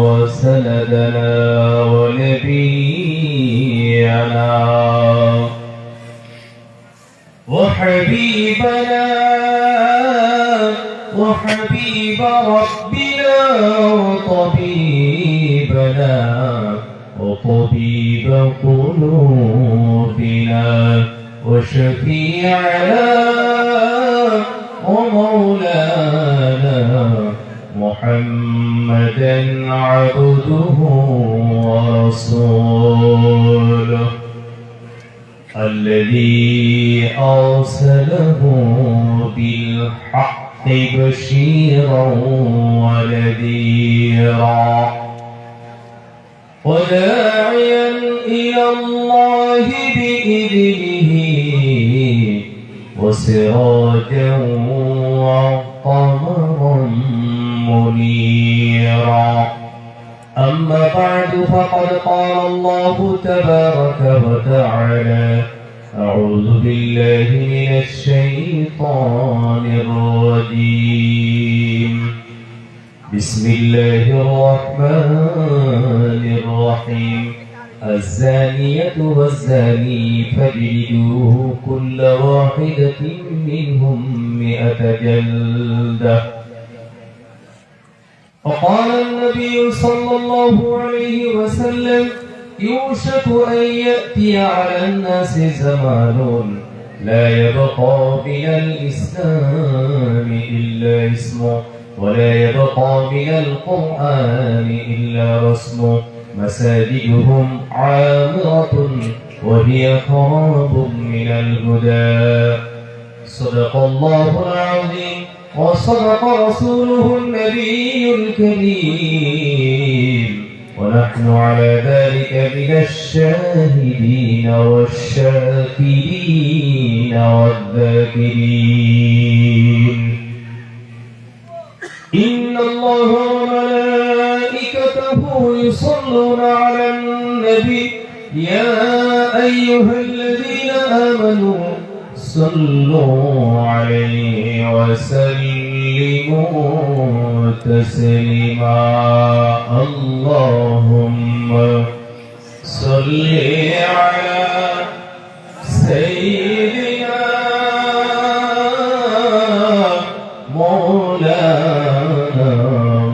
وسندنا ونبينا وحبيبنا وحبيب ربنا وطبيبنا وطبيب قلوبنا وشفيعنا ومولانا محمدا عبده ورسوله الذي أرسله بالحق بشيرا ونذيرا وداعيا إلى الله بإذنه وسراجا وقمرا منيرا. أما بعد فقد قال الله تبارك وتعالى: أعوذ بالله من الشيطان الرجيم. بسم الله الرحمن الرحيم. الزانية والزاني فاجلدوا كل واحدة منهم 100 جلدة. وقال النبي صلى الله عليه وسلم: يوشك أن يأتي على الناس زمان لا يبقى من الإسلام إلا اسمه ولا يبقى من القرآن إلا رسمه مساجدهم عامرة وهي خراب من الهدى. صدق الله العظيم وصدق رسوله النبي الكريم، ونحن على ذلك من الشاهدين والشاكرين والذاكرين. إن الله وملائكته يصلون على النبي يا أيها الذين آمنوا صلوا عليه وسلموا تسليما. اللهم صل على سيدنا مولانا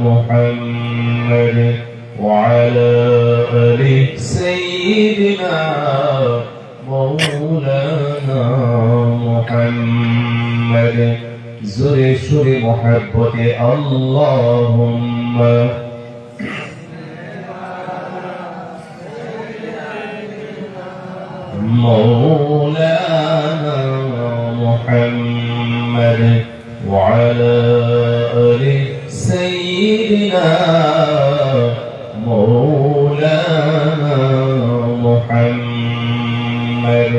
محمد وعلى آل سيدنا مولانا محمد زر شر محبت. اللهم مولانا محمد وعلى آل سيدنا مولانا محمد।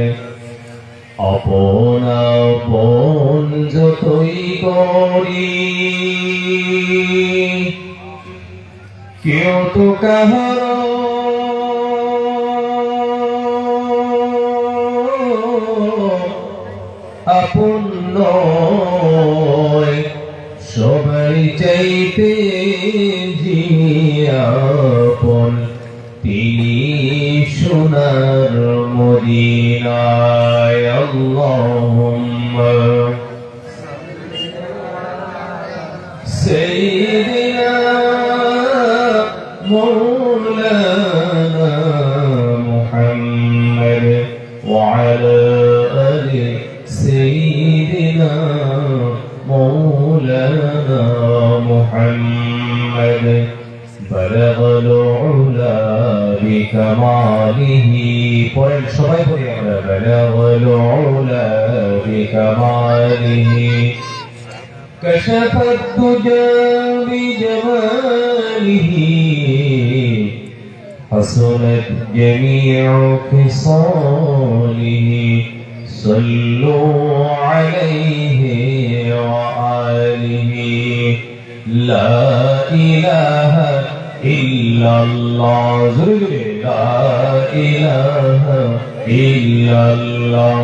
আপন আপন যতই করি কেউ তো কাহার আপন নয়, সবাই চাইতে যিনি আপন তিনি সোনার মদিনায়। আল্লাহুম্মা সাইয়্যিদিনা মাওলানা মুহাম্মদ ওয়া আলা আলি সাইয়্যিদিনা মাওলানা মুহাম্মদ। بلغ العلا بكماله পড়েন সবাই পড়ি আমরা। بلغ العلا بكماله كشف الدجى بجماله حسنت جميع خصاله صلوا عليه وآله لا إله إلا الله لا إله إلا الله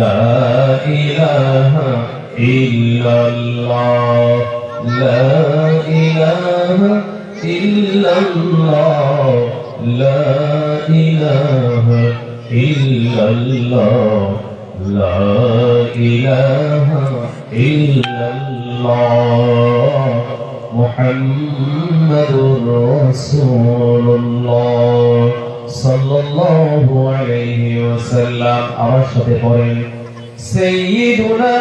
لا إله إلا الله لا إله ইল্লাল্লাহ লা ইলাহা ইল্লাল্লাহ লা ইলাহা ইল্লাল্লাহ মুহাম্মাদুর রাসূলুল্লাহ সাল্লাল্লাহু আলাইহি ওয়াসাল্লাম। আমার সাথে পড়েন সাইয়্যিদুনা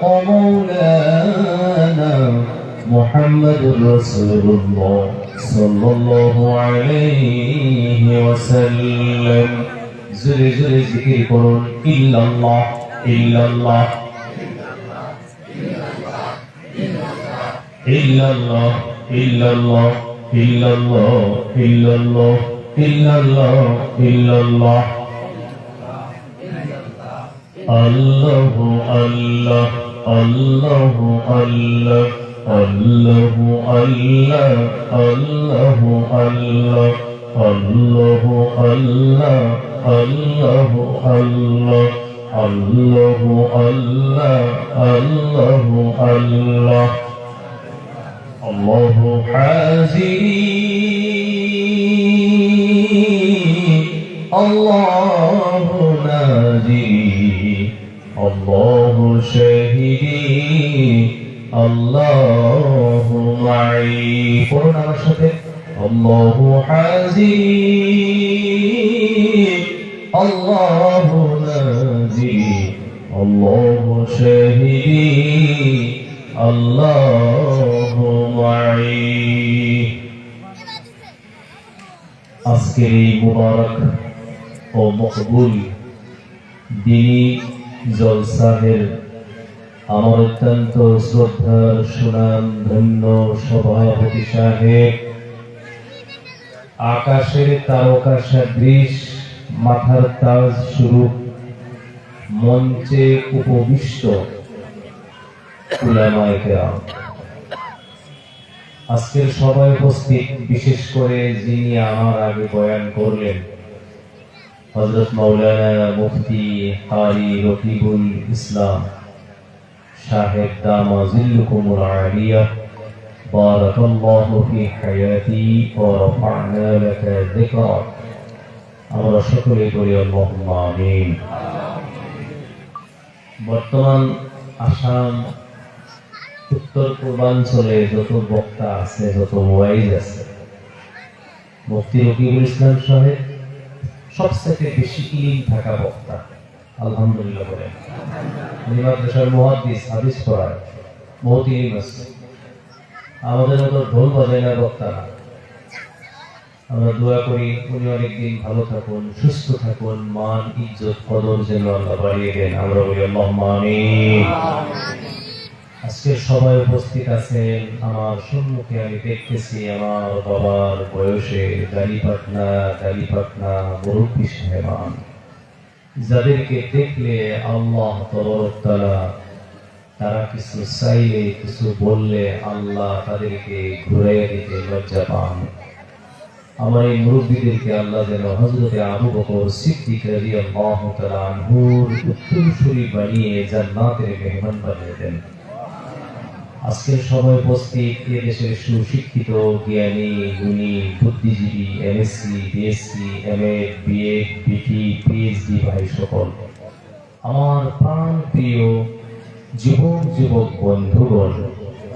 ওয়া মাওলানা মুহাম্মাদুর রাসূলুল্লাহ সাল্লাল্লাহু আলাইহি ওয়াসাল্লাম। জোরে জোরে জিকির করুন ইল্লাল্লাহ ইল্লাল্লাহ ইল্লাল্লাহ ইল্লাল্লাহ ইল্লাল্লাহ ইল্লাল্লাহ ইল্লাল্লাহ ইল্লাল্লাহ আল্লাহু আল্লাহ আল্লাহু আল্লাহ আল্লাহু আল্লাহ আল্লাহু আল্লাহ আল্লাহু আল্লাহ আল্লাহু আল্লাহ আল্লাহু আল্লাহ আল্লাহু আল্লাহ আল্লাহু হাজিরি আল্লাহু নাজিরি আল্লাহু শাহিদি আল্লাহু মাই। পড়ুন আমার সাথে আল্লাহু হাজিরি আল্লাহু নাজিরি আল্লাহু শাহিদি আল্লাহু মাই। আজকের এই মুবারক ও মকবুল দিনী জলসাহের আমার অত্যন্ত শ্রদ্ধার সুনাম ধন্য সভাপতি সাহেব, আকাশের তারকা সদৃশ মাথার তাজ স্বরূপ মঞ্চে উপবিষ্ট উলামায়ে কেরাম, আজকের সবাই উপস্থিত, বিশেষ করে যিনি আমার আগে বয়ান করলেন হযরত মাওলানা মুফতি কারি রকিবুল ইসলাম সাহেব দামাজিল্লুকুমুল আলিয়া বারাকাল্লাহু ফি হায়াতি ওয়া রাফা'না লাকা যিকরাক। আমরা সকলে বলি আল্লাহুম্মা আমিন। বর্তমান আসাম উত্তর পূর্বাঞ্চলে যত বক্তা আছে, যত ওয়াইজ আছে, মুফতি রকিবুল ইসলাম সাহেব সবচেয়ে বেশি ইলম থাকা বক্তা, আলহামদুলিল্লাহ বলেন। উনি মাদ্রাসার মুহাদ্দিস, হাদিস পড়ায়, বহুত ইলম আছে। আমাদের মতো ঢোল বাজায় না বক্তা না। আমরা দোয়া করি উনি অনেকদিন ভালো থাকুন, সুস্থ থাকুন, মান ইজ্জত কদর যেন আল্লাহ বাড়িয়ে দেন। আমরা বলি আল্লাহুম্মা আমিন। আজকের সবাই উপস্থিত আছেন। আমার সম্মুখে আমি দেখতেছি আমার বাবার বয়সে দাড়ি-পাকনা মুরব্বী সাহেবান, যাদেরকে দেখলে আল্লাহ তাবারক তাআলা, তারা কিছু চাইলে, কিছু বললে আল্লাহ তাদেরকে ঘুরাইয়া দিতে লজ্জা পান। আমার এই মুরব্বীদেরকে আল্লাহ যেন হযরতে আবু বকর সিদ্দিক রাদিয়াল্লাহু তাআলা আনহুর উত্তরসূরি বানিয়ে জান্নাতের মেহমান বানিয়ে দেন। আজকের সবাই উপস্থিত এ দেশের সুশিক্ষিত, জ্ঞানী, গুণী, বুদ্ধিজীবী, এমএসসি, বিএসসি, এমএ, বিএ, বিটি, পিএইচডি ভাই সকল, আমার প্রাণ প্রিয় যুবক বন্ধুগণ,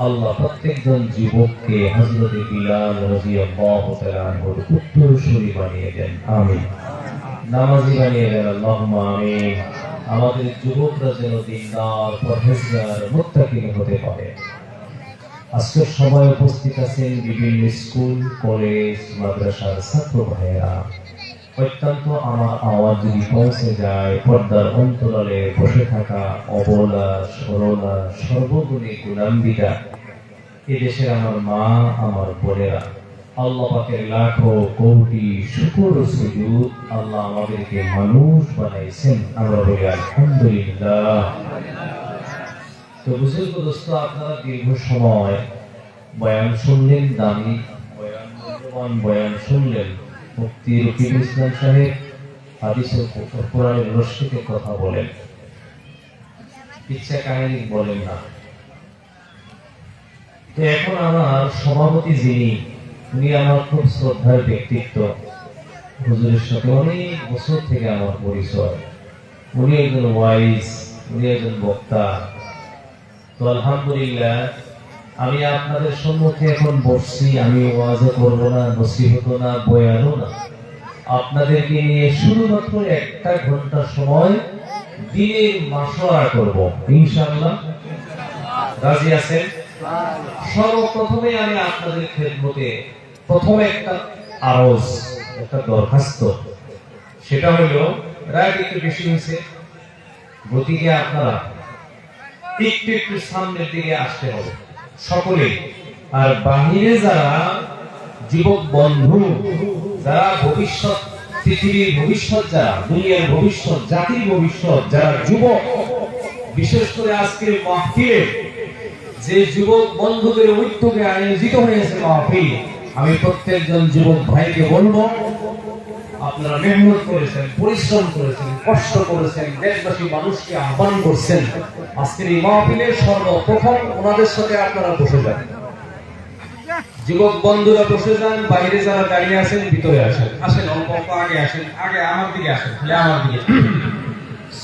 আল্লাহ প্রত্যেকজন যুবককে হযরতে বিলাল রাদিয়াল্লাহু তাআলা আনহুর উত্তরসূরি বানিয়ে দেন। আমিন। নামাজি বানিয়ে দেন। আল্লাহুম্মা আমিন। আমাদের যুবকরা যেন দিনদার, পরহেজগার, মুত্তাকিন হতে পারে। আজকে সবাই উপস্থিত আছেন বিভিন্ন স্কুল, কলেজ, মাদ্রাসার ছাত্র ভাইয়েরা। অত্যন্ত আমার আওয়াজ যদি পৌঁছে যায়, পর্দার অন্তরালে বসে থাকা অবলা, সরলা, সর্বগুণী গুণান্বিতা এদেশের আমার মা, আমার বোনেরা, আল্লাহ পাকের লাখো কোটি শুকর ও সুজুদ, আল্লাহ আমাদেরকে মানুষ বানাইছেন। আমরা বলি আলহামদুলিল্লাহ। তো বুজুর্গ দোস্ত, আপনারা দীর্ঘ সময় বয়ান শুনলেন, দামি বয়ান, মূল্যবান বয়ান শুনলেন। মুফতি রকিবুল ইসলাম সাহেব হাদিসের কোরআনের রশ্মিতে কথা বলেন, ইচ্ছা কাহিনী বলেন না। তো এখন আমার সভাপতি যিনি, উনি আমার খুব শ্রদ্ধার ব্যক্তিত্ব, হুজুরের সাথে অনেক বছর থেকে আমার পরিচয়। উনি একজন ওয়াইজ, উনি একজন বক্তা। তো আলহামদুলিল্লাহ আমি আপনাদের সম্মুখে এখন বসছি, আমি ওয়াজও করবো না, নসিহতও না, বয়ানও না, আপনাদেরকে নিয়ে শুধুমাত্র 1 ঘন্টা সময় দিনের মাশওয়ারা করব ইনশাআল্লাহ। রাজি আছেন? সর্বপ্রথমে আমি আপনাদের খেদমতে প্রথমে একটা আরজ, একটা দরখাস্ত, সেটা হলো রাত একটু বেশি হয়েছে, গতিকে আপনারা একটু একটু সামনের দিকে আসতে হবে সকলে। আর বাহিরে যারা যুবক বন্ধু, যারা ভবিষ্যৎ, পৃথিবীর ভবিষ্যৎ, যারা দুনিয়ার ভবিষ্যৎ, জাতির ভবিষ্যৎ, যারা যুবক, বিশেষ করে আজকের মাহফিলে যে যুবক বন্ধুদের উদ্যোগে আয়োজিত হয়েছে মাহফিল, আমি প্রত্যেকজন যুবক ভাইকে বলবো, আপনারা মেহনত করেছেন, পরিশ্রম করেছেন, কষ্ট করেছেন, দেশবাসী মানুষকে আহ্বান করছেন, আজকের এই মাহফিলে সর্বপ্রথম ওনাদের সাথে আপনারা বসে যান। যুবক বন্ধুরা বসে যান, বাইরে যারা দাঁড়িয়ে আছেন ভিতরে আসেন, আসেন অল্প অল্প আগে আসেন, আগে আমার দিকে আসেন, আমার দিকে।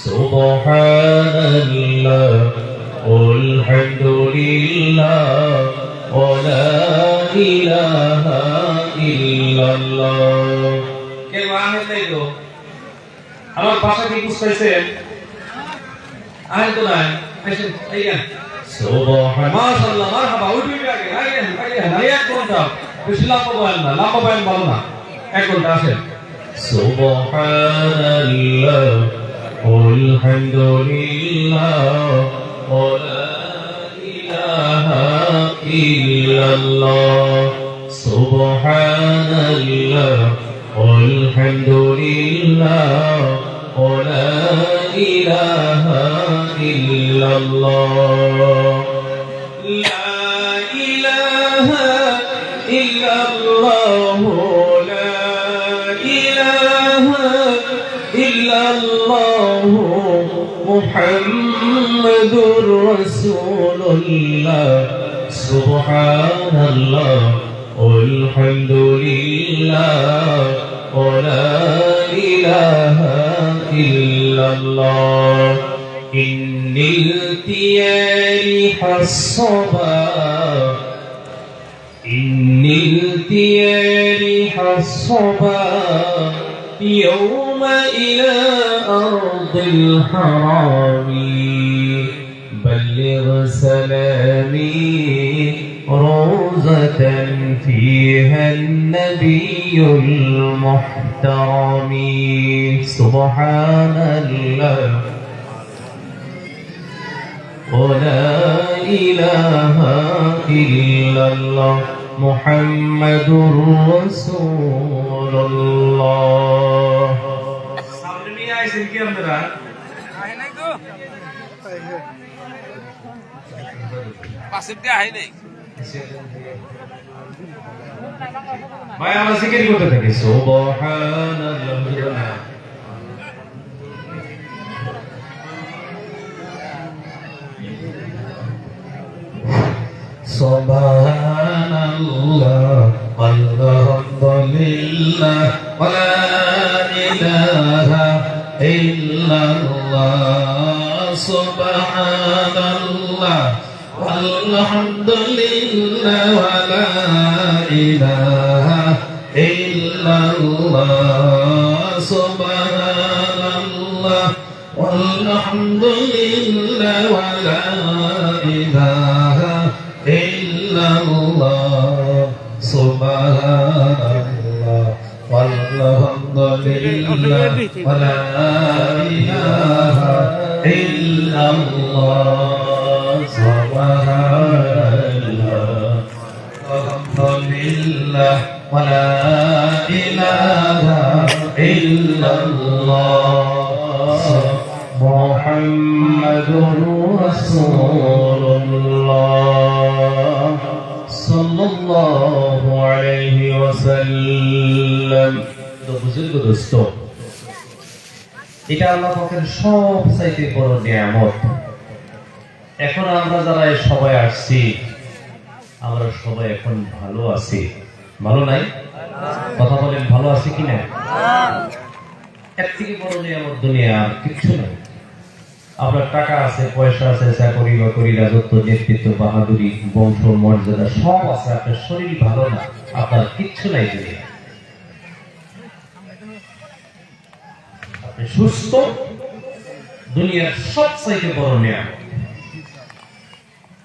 সুবহানাল্লাহ আলহামদুলিল্লাহ ওয়া ইলাহা ইল্লাল্লাহ। কে আহেন নাই তো? আমার ভাষা কি বুঝতেছেন? আহেন তো নাই, আসেন আইয়া। সুবহান মাশাআল্লাহ, মারহাবা, উঠে আগে আইয়েন আইয়েন, 1 ঘন্টা বেশি লম্বা বয়ান না, লম্বা বয়ান ভালো না, 1 ঘন্টা আসেন। সুবহানাল্লাহ আলহামদুলিল্লাহ ওয়া ইলাহা ইল্লাল্লাহ। সুবহানাল্লাহ আলহামদুলিল্লাহ ওয়া ইলাহা ইল্লাল্লাহ। লা ইলাহা ইল্লাল্লাহ, লা ইলাহা ইল্লাল্লাহ মুহাম্মাদুর রাসূলুল্লাহ। সুবহানাল্লাহ আলহামদুলিল্লাহ ওয়া ইলাহা ইল্লাল্লাহ। ইন্নিল তিয়ারি হাসবা, ইন্নিল তিয়ারি হাসবা يوم إلى أرض الحرام بلغ سلامي روضة فيها النبي المحترم. سبحان الله ولا إله إلا الله محمد رسول الله. সামনে নিয়ে আইছেন কি আপনারা? আহে নাই তো, পাশে দিয়ে আহে নাই ভাই। আমরা জিকির করতে থাকি সুবহানাল্লাহ। Subhanallah walhamdulillah wa la ilaha illallah. Subhanallah walhamdulillah wa la ilaha illallah. Subhanallah walhamdulillah wa la ilaha illallah. Subhanallah walhamdulillah wa la ilaha illallah. Subhanallah walhamdulillah wa la ilaha illallah. Muhammadur Rasulullah sallallahu alayhi wa sallam. তো বুঝুন দোস্ত, এটা আল্লাহ পাকের সবচাইতে বড় নিয়ামত। এখন আমরা যারা সবাই আসছি, আমরা সবাই এখন ভালো আছি, ভালো নাই? কথা বলেন, ভালো আছি কিনা? এর থেকে বড় নিয়ামত দুনিয়া আর কিচ্ছু নাই। আপনার টাকা আছে, পয়সা আছে, চাকরি বাকরি, রাজত্ব, নেতৃত্ব, বাহাদুরি, বংশ, মর্যাদা সব আছে, আপনার শরীর ভালো না, আপনার কিচ্ছু নাই দুনিয়া। আপনি সুস্থ, দুনিয়ার সবচাইতে বড় নিয়ামত।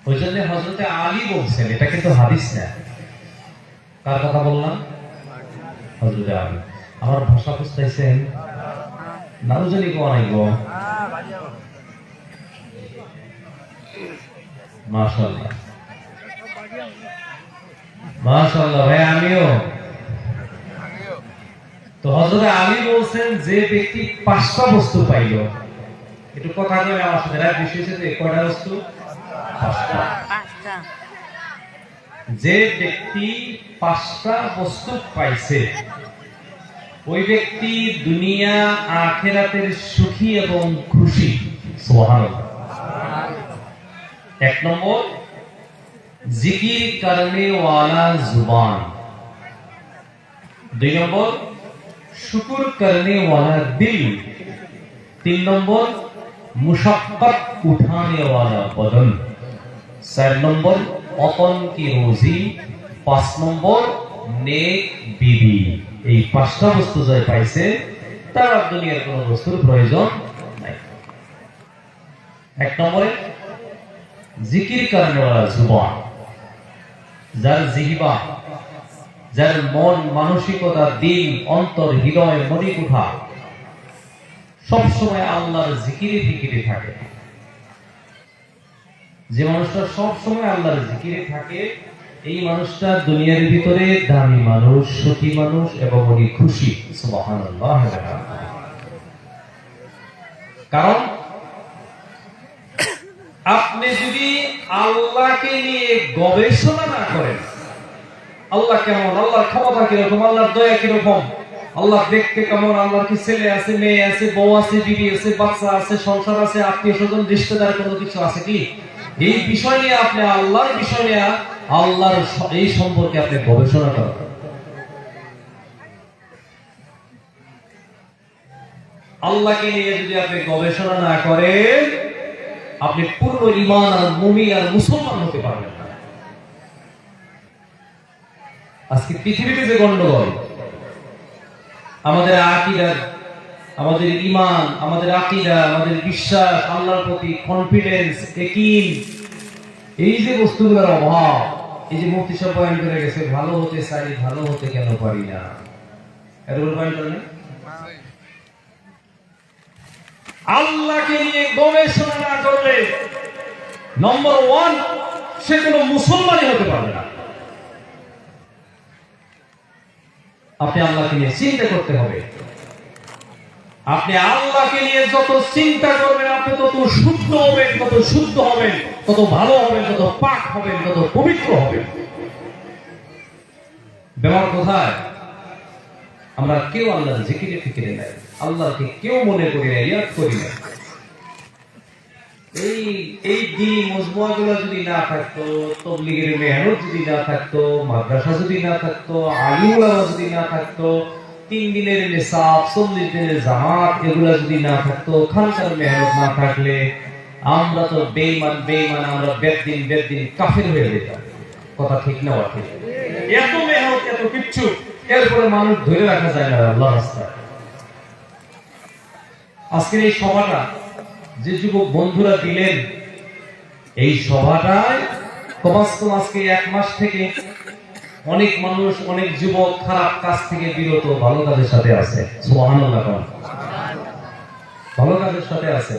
ওই জন্য হযরতে আলী বলছেন, এটা কিন্তু হাদিস না। কার কথা বললাম? হযরতে আলী। আমার ভাষা বুঝতেছেন? নারুজানি কো নাই গো। মাশাআল্লাহ, মাশাআল্লাহ ভাই, আমিও তো। হযরতে আলী বলছেন, যে ব্যক্তি 5টা বস্তু পাইল, একটু কথা কই আমার সাথে, রাত বেশি হয়েছে, কয়টা বস্তু? 5টা। যে ব্যক্তি 5টা বস্তু পাইছে, ওই ব্যক্তি দুনিয়া আখিরাতের সুখী এবং খুশি। সুবহানাল্লাহ। 1 নম্বর, জিকির করনে ওয়ালা जुबान। 2 নম্বর, शुक्र करने वाला दिल। 3 নম্বর, मुशक्कत उठाने वाला बदन। 4 নম্বর, अपन की रोजी। 5 নম্বর, नेक बीवी। এই 5টা বস্তু যাই পাইছে, তার দুনিয়ার কোনো বস্তুর প্রয়োজন নাই। 1 নম্বরে, জিকির করনে वाला जुबान। যার জিহবা, যার মন, মানসিকতা, দিল, অন্তর, হৃদয়, মণিকুঠা সবসময় আল্লাহর জিকিরে ফিকিরে থাকে, যে মানুষটা সবসময় আল্লাহর জিকিরে থাকে, এই মানুষটা দুনিয়ার ভিতরে দামি মানুষ, সুখী মানুষ এবং উনি খুশি। সুবহানাল্লাহ। কারণ আপনি যদি আল্লাহকে নিয়ে গবেষণা না করেন, আল্লাহ কেমন, আল্লাহর ক্ষমতা কিরকম, আল্লাহর দয়া কিরকম, আল্লাহ দেখতে কেমন, আল্লাহর কি ছেলে আছে, মেয়ে আছে, বউ আছে, বিবি আছে, বাচ্চা আছে, সংসার আছে, আত্মীয় স্বজন, রিশতেদার কোনো কিছু আছে কি, এই বিষয় নিয়ে আপনি আল্লাহর বিষয় নিয়ে, আল্লাহর এই সম্পর্কে আপনি গবেষণা করেন। আল্লাহকে নিয়ে যদি আপনি গবেষণা না করেন, আপনি পূর্ণ ঈমান আর মুমিন আর মুসলমান হতে পারবেন না। আজকে পৃথিবীতে যে গন্ডগোল, আমাদের আকীদা, আমাদের ঈমান, আমাদের আকীদা, আমাদের বিশ্বাস, আল্লাহর প্রতি কনফিডেন্স, ইয়াকিন, এই যে বস্তুগুলোর অভাব, এই যে মুফতি সাহেব বয়ান করে গেছে, ভালো হতে চাই, ভালো হতে কেন পারি না, এরকম বয়ান করেন। আল্লাহকে নিয়ে গবেষণা না করলে নম্বর 1 সে কোনো মুসলমানই হতে পারবে না। আপনি আল্লাহকে নিয়ে চিন্তা করতে হবে। আপনি আল্লাহকে নিয়ে যত চিন্তা করবেন, আপনি তত শুদ্ধ হবেন, তত শুদ্ধ হবেন, তত ভালো হবেন, তত পাক হবেন, তত পবিত্র হবেন। ব্যাপার কোথায়? আমরা কেউ আল্লাহর জিকিরে ফিকিরে নাই, আল্লাহকে কেউ মনে করি না, ইয়াদ করি না। এই দিন মজমুয়াগুলো যদি না থাকতো, তাবলীগের মেহনত যদি না থাকতো, মাদ্রাসা যদি না থাকতো, আলিম ওলামা যদি না থাকতো, 3 দিনের নিসাব, 40 দিনের জামাত, এগুলা যদি না থাকতো, খানকার মেহনত না থাকলে, আমরা তো বেঈমান, আমরা বেদিন কাফের হয়ে যেতাম। কথা ঠিক না? ঠিক। এত মেহনত, এত কিচ্ছু, এরপরে মানুষ ধরে রাখা যায় না আল্লাহর রাস্তায়। আজকের এই সভাটা যে যুবক বন্ধুরা দিলেন, এই সভাটায় কমাস কম আজকে 1 মাস থেকে অনেক মানুষ, অনেক যুবক খারাপ কাজ থেকে বিরত, ভালো কাজের সাথে আছে। সুবহানাল্লাহ। ভালো কাজের সাথে আছে।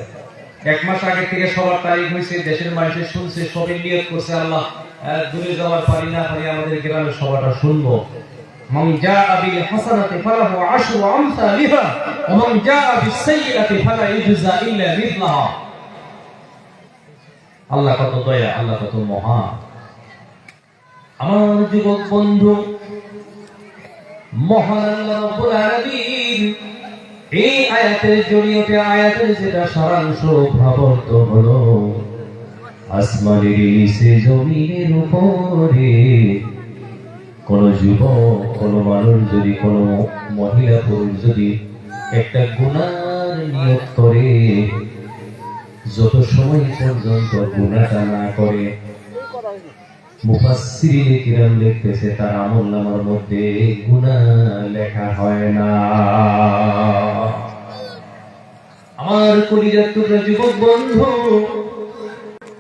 1 মাস আগে থেকে সবার তারিখ হয়েছে, দেশের মানুষের শুনছে, সবাই নিয়ত করছে, আল্লাহ দূরে যাওয়ার পারি না পারি, আমাদের গ্রামের সভাটা শুনবো। মান জাআ বিল হাসানাতি ফালাহু আশরু আমসালিহা ওয়া মান জাআ বিস সাইয়্যাতি ফালা ইউজা ইল্লা মিথলাহা। আল্লাহ কত দয়া, আল্লাহ কত মহান। আমার যুবক বন্ধু, মহান আল্লাহ রাব্বুল আলামিন এই আয়াতের জড়িয়ে, আয়াতের যেটা সারাংশ ভাবার্থ হলো, আসমানের নিচে জমিনের উপরে কোন যুবক, কোন মানুষ যদি, কোন মহিলা পুরুষ যদি একটা গুনার নিয়ত করে, যত সময় পর্যন্ত গুনাহটা না করে, মুফাসসিরিনে কিরাম লিখতেছে তার আমলনামার মধ্যে গুনাহ লেখা হয় না। আমার কলিজার টুকরা যুবক বন্ধু,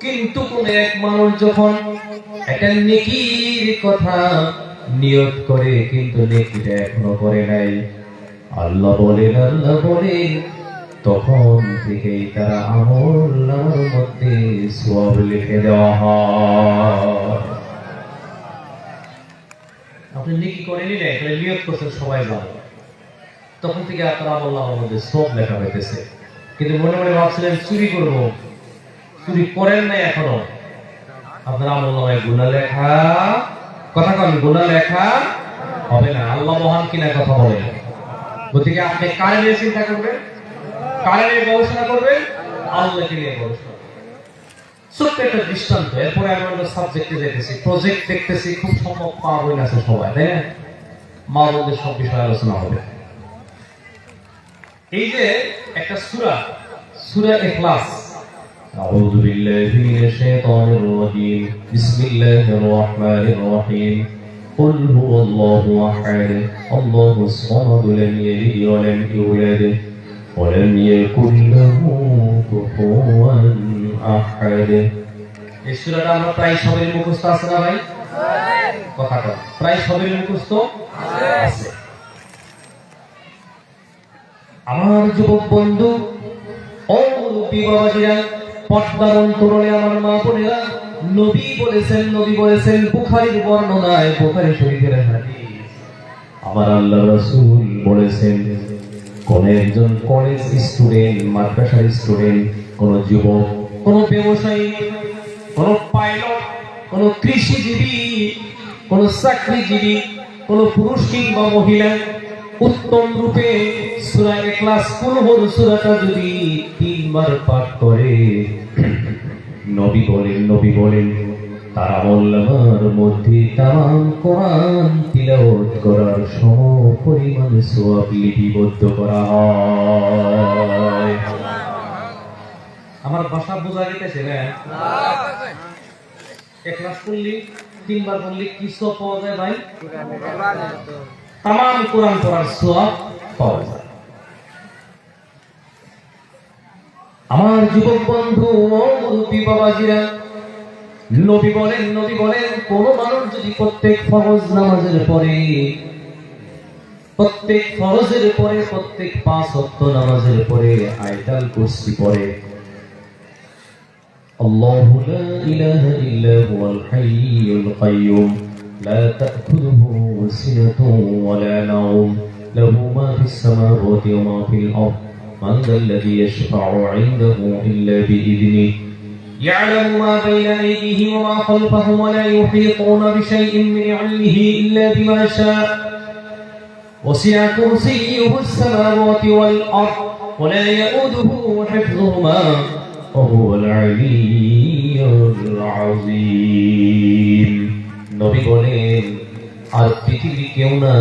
কিন্তু কোন এক মানুষ যখন একটা নেকির কথা নিয়ত করে, কিন্তু নেকিটা এখনো করে নাই, আল্লাহ বলেন, তখন থেকেই তারা আমলনামার মধ্যে সওয়াব লিখে দেওয়া হয়। আপনি নেকি করে নিলেন, তাহলে নিয়ত করছেন সবাই ভালো, তখন থেকে আপনার আমলনামার মধ্যে সওয়াব লেখা হইতেছে। কিন্তু মনে মনে ভাবছিলেন চুরি করব, চুরি করেন নাই এখনো, আপনার আমলনামায় গুনাহ লেখা, কথা কন, গুনাহ লেখা হবে না। আল্লাহ মহান কিনা কথা বলেন। গতিকে আপনি কারে নিয়ে চিন্তা করবেন, কারে নিয়ে গবেষণা করবেন? আল্লাহকে নিয়ে গবেষণা। ছোট্ট একটা দৃষ্টান্ত, এরপরে আমরা সাবজেক্টে যাইতেছি, প্রজেক্ট দেখতেছি, খুব সম্ভব পাওয়া হয়ে আছে সবাই, তাই না? মা বোনদের সব বিষয়ে আলোচনা হবে। এই যে একটা সূরা, সূরা ইখলাস, আউযু বিল্লাহি মিনাশ শাইতানির রাজীম, বিসমিল্লাহির রহমানির রহিম, কুল হুয়াল্লাহু আহাদ, আল্লাহুস সামাদ, লাম ইয়ালিদ ওয়া লাম ইউলাদ ওয়া লাম ইয়াকুল লাহু কুফুওয়ান আহাদ। এই সূরাটা আমরা প্রায় সবাই মুখস্থ আছে না ভাই? কথা বল, প্রায় সবাই মুখস্থ আছে। আমার যুবক বন্ধু, ও মুরব্বী বাবাজিরা, পর্দার অন্তরালে আমার মা বোনেরা, নবী বলেছেন বুখারীর বর্ণনায়, বুখারী শরীফের হাদিস, আমার আল্লাহর রাসূল বলেছেন, কোন একজন কলেজ স্টুডেন্ট, মাদ্রাসার স্টুডেন্ট, কোন যুবক, কোন ব্যবসায়ী, কোন পাইলট, কোন কৃষিজীবী, কোন চাকরিজীবী, কোন পুরুষ কিংবা মহিলা উত্তম রূপে সূরা ইখলাস পুরো সূরাটা যদি 3 বার পাঠ করে, নবী বলেন তার আমলনামার মধ্যে তামাম কোরআন তিলাওয়াত করার সমপরিমাণ সওয়াব লিপিবদ্ধ করা হয়। আমার ভাষা বোঝা গেছে না? ইখলাস পড়লি 3 বার পড়লি কি সওয়াব পাওয়া যায় ভাই? তামাম কোরআন পড়ার সওয়াব পাওয়া যায়। আমার যুবক বন্ধু, মুরব্বী বাবাজিরা, নবী বলেন কোন মানুষ যদি প্রত্যেক ফরজ নামাজের পরে, প্রত্যেক ফরজের পরে, প্রত্যেক 5 ওয়াক্ত নামাজের পরে আয়াতুল কুরসি পড়ে, আল্লাহু লা ইলাহা ইল্লা হুয়াল হাইয়ুল কাইয়্যুম لا تأخذه سنة ولا نوم له ما في السماوات وما في الأرض من ذا الذي يشفع عنده إلا بإذنه يعلم ما بين أيديهم وما خلفهم ولا يحيطون بشيء من علمه إلا بما شاء وسع كرسيه السماوات والأرض ولا يؤوده حفظهما وهو العلي العظيم। নবী বলেন, আর পৃথিবী কেউ না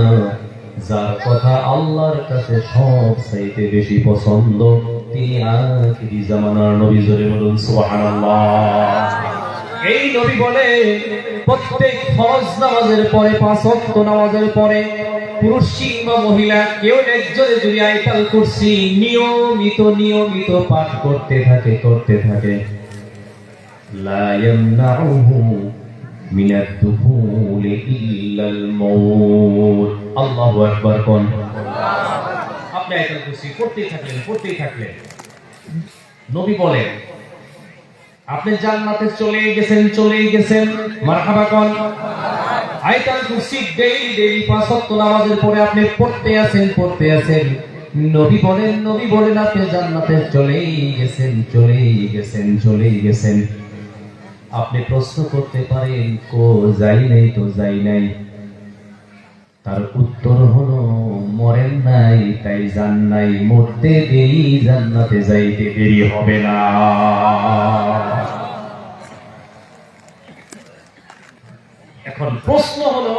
যার কথা আল্লাহর কাছে সবচাইতে বেশি পছন্দ, তিনি আখিরি জামানার নবী। জোরে বলুন সুবহানাল্লাহ। এই নবী বলে প্রত্যেক ফরজ নামাজের পরে, 5 ওয়াক্ত নামাজের পরে, পুরুষ কিংবা মহিলা কেউ একজনে যদি আয়াতুল কুরসি নিয়মিত পাঠ করতে থাকে, লা ইয়ামনাউহু মিনাদ দুখুলি ইল্লাল মাউত। আল্লাহু আকবার কোন। আপনি আয়াতুল কুরসি পড়তেই থাকলেন, নবী বলেন আপনি জান্নাতে চলেই গেছেন, মারহাবা কোন। আয়াতুল কুরসি ডেইলি 5 ওয়াক্ত নামাজের পরে আপনি পড়তে আছেন, নবী বলেন আপনি জান্নাতে চলেই গেছেন। আপনি প্রশ্ন করতে পারেন, যাই নাই, তার উত্তর হলো মরেন নাই তাই যান নাই, মরতে দেরি জান্নাতে যাইতে দেরি হবে না। এখন প্রশ্ন হলো,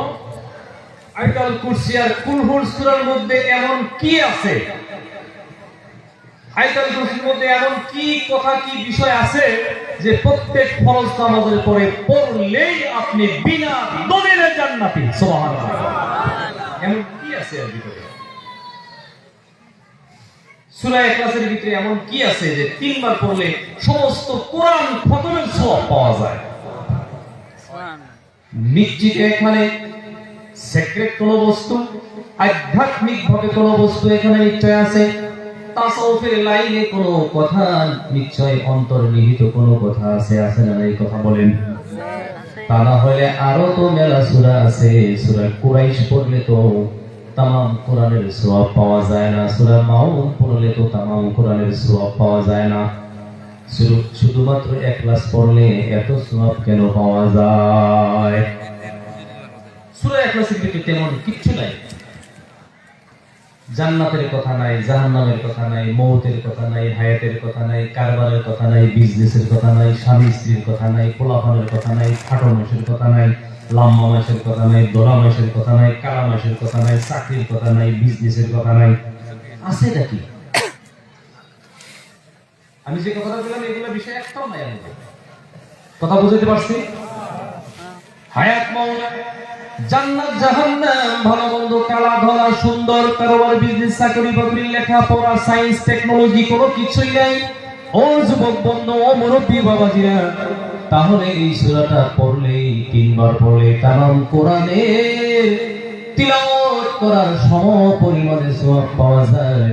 আয়াতুল কুরসি আর কুল সূরার মধ্যে এমন কি আছে, আয়াতুল কুরসির মধ্যে এমন কি কথা, কি বিষয় আছে যে প্রত্যেক ফরজ নামাজের পরে পড়লেই আপনি বিনা দলিলে জান্নাতি? সুবহানাল্লাহ। এমন কি আছে এর ভিতরে? সূরা ইখলাসের ভিতরে এমন কি আছে যে তিনবার পড়লে সমস্ত কোরআন খতমের সওয়াব পাওয়া যায়? নিশ্চিত এখানে সিক্রেট কোন বস্তু, আধ্যাত্মিক ভাবে কোন বস্তু এখানে নিশ্চয় আছে। তাসাউফের লাইনে কোন কথা নিশ্চয় অন্তর্নিহিত কোন কথা আছে না নাই? কথা বলেন। তা না হলে আরো তো মেলা সূরা আছে। সূরা কুরাইশ পড়লে তো তামাম কোরআনের সওয়াব পাওয়া যায় না, সূরা মাউন পড়লে তো তামাম কোরআনের সওয়াব পাওয়া যায় না। শুধুমাত্র ইখলাস পড়লে এত সওয়াব কেন পাওয়া যায়? সূরা ইখলাসের ভিতরে তেমন কিচ্ছু নাই। জান্নাতের কথা নাই, জাহান্নামের কথা নাই, মৌতের কথা নাই, হায়াতের কথা নাই, কারবারের কথা নাই, বিজনেসের কথা নাই, স্বামী স্ত্রীর কথা নাই, পোলাপানের কথা নাই, খাটো মাসের কথা নাই, লাম্বা মাসের কথা নাই, দোলা মাসের কথা নাই, কালা মাসের কথা নাই, চাকরির কথা নাই, বিজনেসের কথা নাই। আছে নাকি? আমি যে কথাটা বললাম এগুলো বিষয় একটাও নাই। আমি কথা বুঝতে পারছি? হায়াত, মৌত, জান্নাত, জাহান্নাম, ভালো মন্দ, কালা ধলা, সুন্দর, কারবার, বিজনেস, চাকরি বাকরি, লেখাপড়া, সায়েন্স, টেকনোলজি কোনো কিছুই নাই। ও যুবক বন্ধু, ও মুরব্বী বাবাজিরা, তাহলে এই সূরাটা পড়লে, তিনবার পড়লে তামাম কোরআনের তিলাওয়াত করার সম পরিমাণে সওয়াব পাওয়া যায়।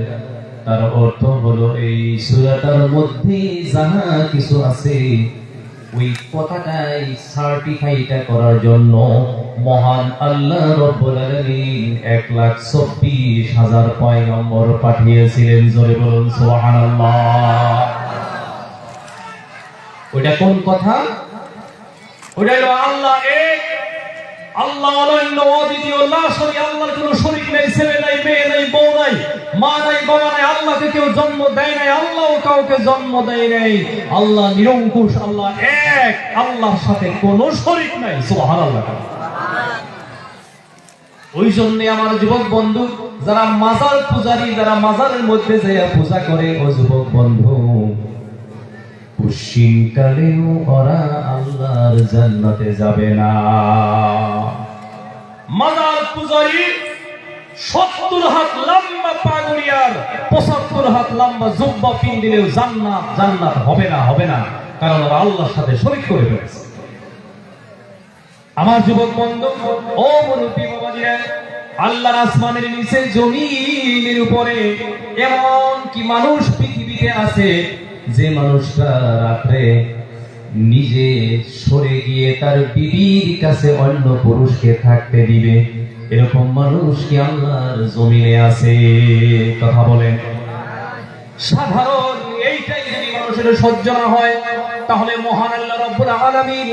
তার অর্থ হলো এই সূরাটার মধ্যে যাহা কিছু আছে ওই কথাটাই সার্টিফাইড করার জন্য মহান আল্লাহ রাব্বুল আলামিন 1,24,000 পয়গম্বর পাঠিয়েছিলেন। জোরে বলুন সুবহানাল্লাহ। ওইটা কোন কথা? ওইটা হলো আল্লাহ এক, আল্লাহ অনন্য, অদ্বিতীয়, লা শরীক। আল্লাহর কোনো শরীক নাই, ছেলে নাই, মেয়ে নাই, বউ নাই, মা নাই, বাবা নাই। আল্লাহকে কেউ জন্ম দেয় নাই, আল্লাহও কাউকে জন্ম দেয় নাই। আল্লাহ নিরঙ্কুশ, আল্লাহ এক, আল্লাহর সাথে কোনো শরীক নাই। সুবহানাল্লাহ। ওই জন্য আমার যুবক বন্ধু, যারা মাজার পূজারী, যারা মাজারের মধ্যে যাইয়া পূজা করে, ও যুবক বন্ধু, পশ্চিমকালেও ওরা আল্লাহর জান্নাতে যাবে না। মাজার পূজারী 70 হাত লম্বা পাগড়িয়ার 75 হাত লম্বা জুব্বা পিন্দিলেও জান্নাত হবে না, কারণ ওরা আল্লাহর সাথে শরীক করে ফেলেছে। আমার যুবক বন্ধু, ও মুরব্বী বাবাজিরা, আল্লাহর আসমানের নিচে, জমিনের উপরে এমন কি মানুষ পৃথিবীতে আছে যে মানুষটা রাত্রে নিজে সরে গিয়ে তার বিবির কাছে অন্য পুরুষকে থাকতে দিবে? এরকম মানুষ কি আল্লাহর জমিনে আছে? কথা বলেন। সাধারণ এইটাই যদি মানুষের সহ্য না হয়, তাহলে মহান আল্লাহ রাব্বুল আলামিন,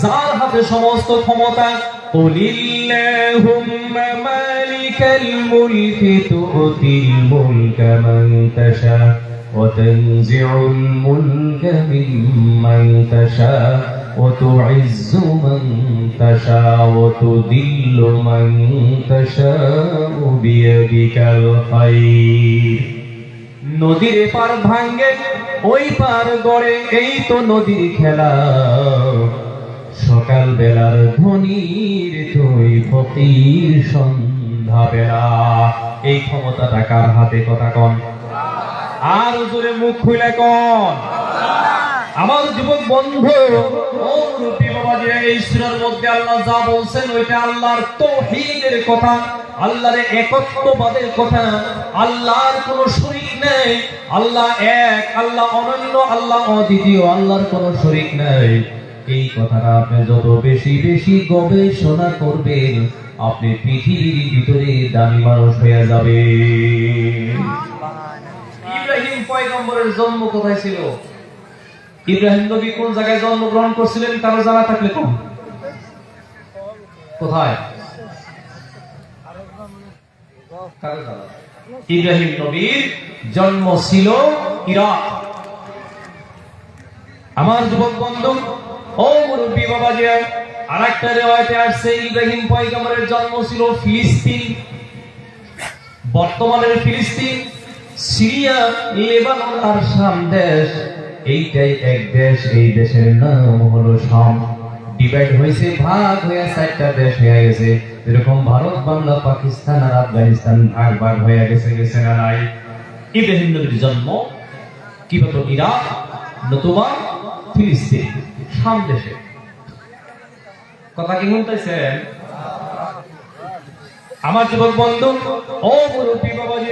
যার হাতে সমস্ত ক্ষমতা, কুলিল্লাহুম্মা মালিকাল মুলকি তুতিল মুলকা মান তাশা وتنزع الملك ممن تشاء وتعز من تشاء وتذل من تشاء بيدك الخير। নদীর পার ভাঙ্গে ওই পার গড়ে, এই তো নদীর খেলা। সকাল বেলার ধনীর তুই ফকির সন্ধ্যা বেলা। এই ক্ষমতাটা কার হাতে? কথা কন। আর জোরে মুখ খুলে কোন? আমার যুবক বন্ধু, ও মুরব্বী বাবাজিরা, এই সূরার মধ্যে আল্লাহ যা বলছেন ওইটা আল্লাহর তাওহীদের কথা, আল্লাহর একত্ববাদের কথা। আল্লাহর কোনো শরীক নেই, আল্লাহ এক, আল্লাহ অনন্য, আল্লাহ অদ্বিতীয়, আল্লাহর কোনো শরীক নেই। এই কথাটা আপনি যত বেশি বেশি গবেষণা করবেন, আপনি পৃথিবীর ভিতরে দামি মানুষ হয়ে যাবে। ইব্রাহিম পয়গম্বরের জন্ম কোথায় ছিল? ইব্রাহিম নবী কোন জায়গায় জন্মগ্রহণ করছিলেন? কারো জানা থাকলে কোন? কোথায়? ইব্রাহিম নবীর জন্ম ছিল ইরাক। আমার যুবক বন্ধু, ও মুরব্বী বাবাজিরা, আরেকটা রিওয়ায়াতে আসছে ইব্রাহিম পয়গম্বরের জন্ম ছিল ফিলিস্তিন, বর্তমানের ফিলিস্তিন, সিরিয়া, লেবানন আর শাম দেশ, এইটাই এক দেশ। এই দেশের নাম হলো শাম। ডিভাইড হয়েছে, ভাগ হয়ে 4টা দেশ হয়ে গেছে। এরকম ভারত, বাংলা, পাকিস্তান আর আফগানিস্তান ভাগ ভাগ হয়ে গেছে না নাই? ইব্রাহিম নবীর জন্ম কি বলতো ইরাক, নতুবা ফিলিস্তিন, শাম দেশে। কথা কি শুনতেছেন আমার যুবক বন্ধু? ও মুরব্বী বাবাজি,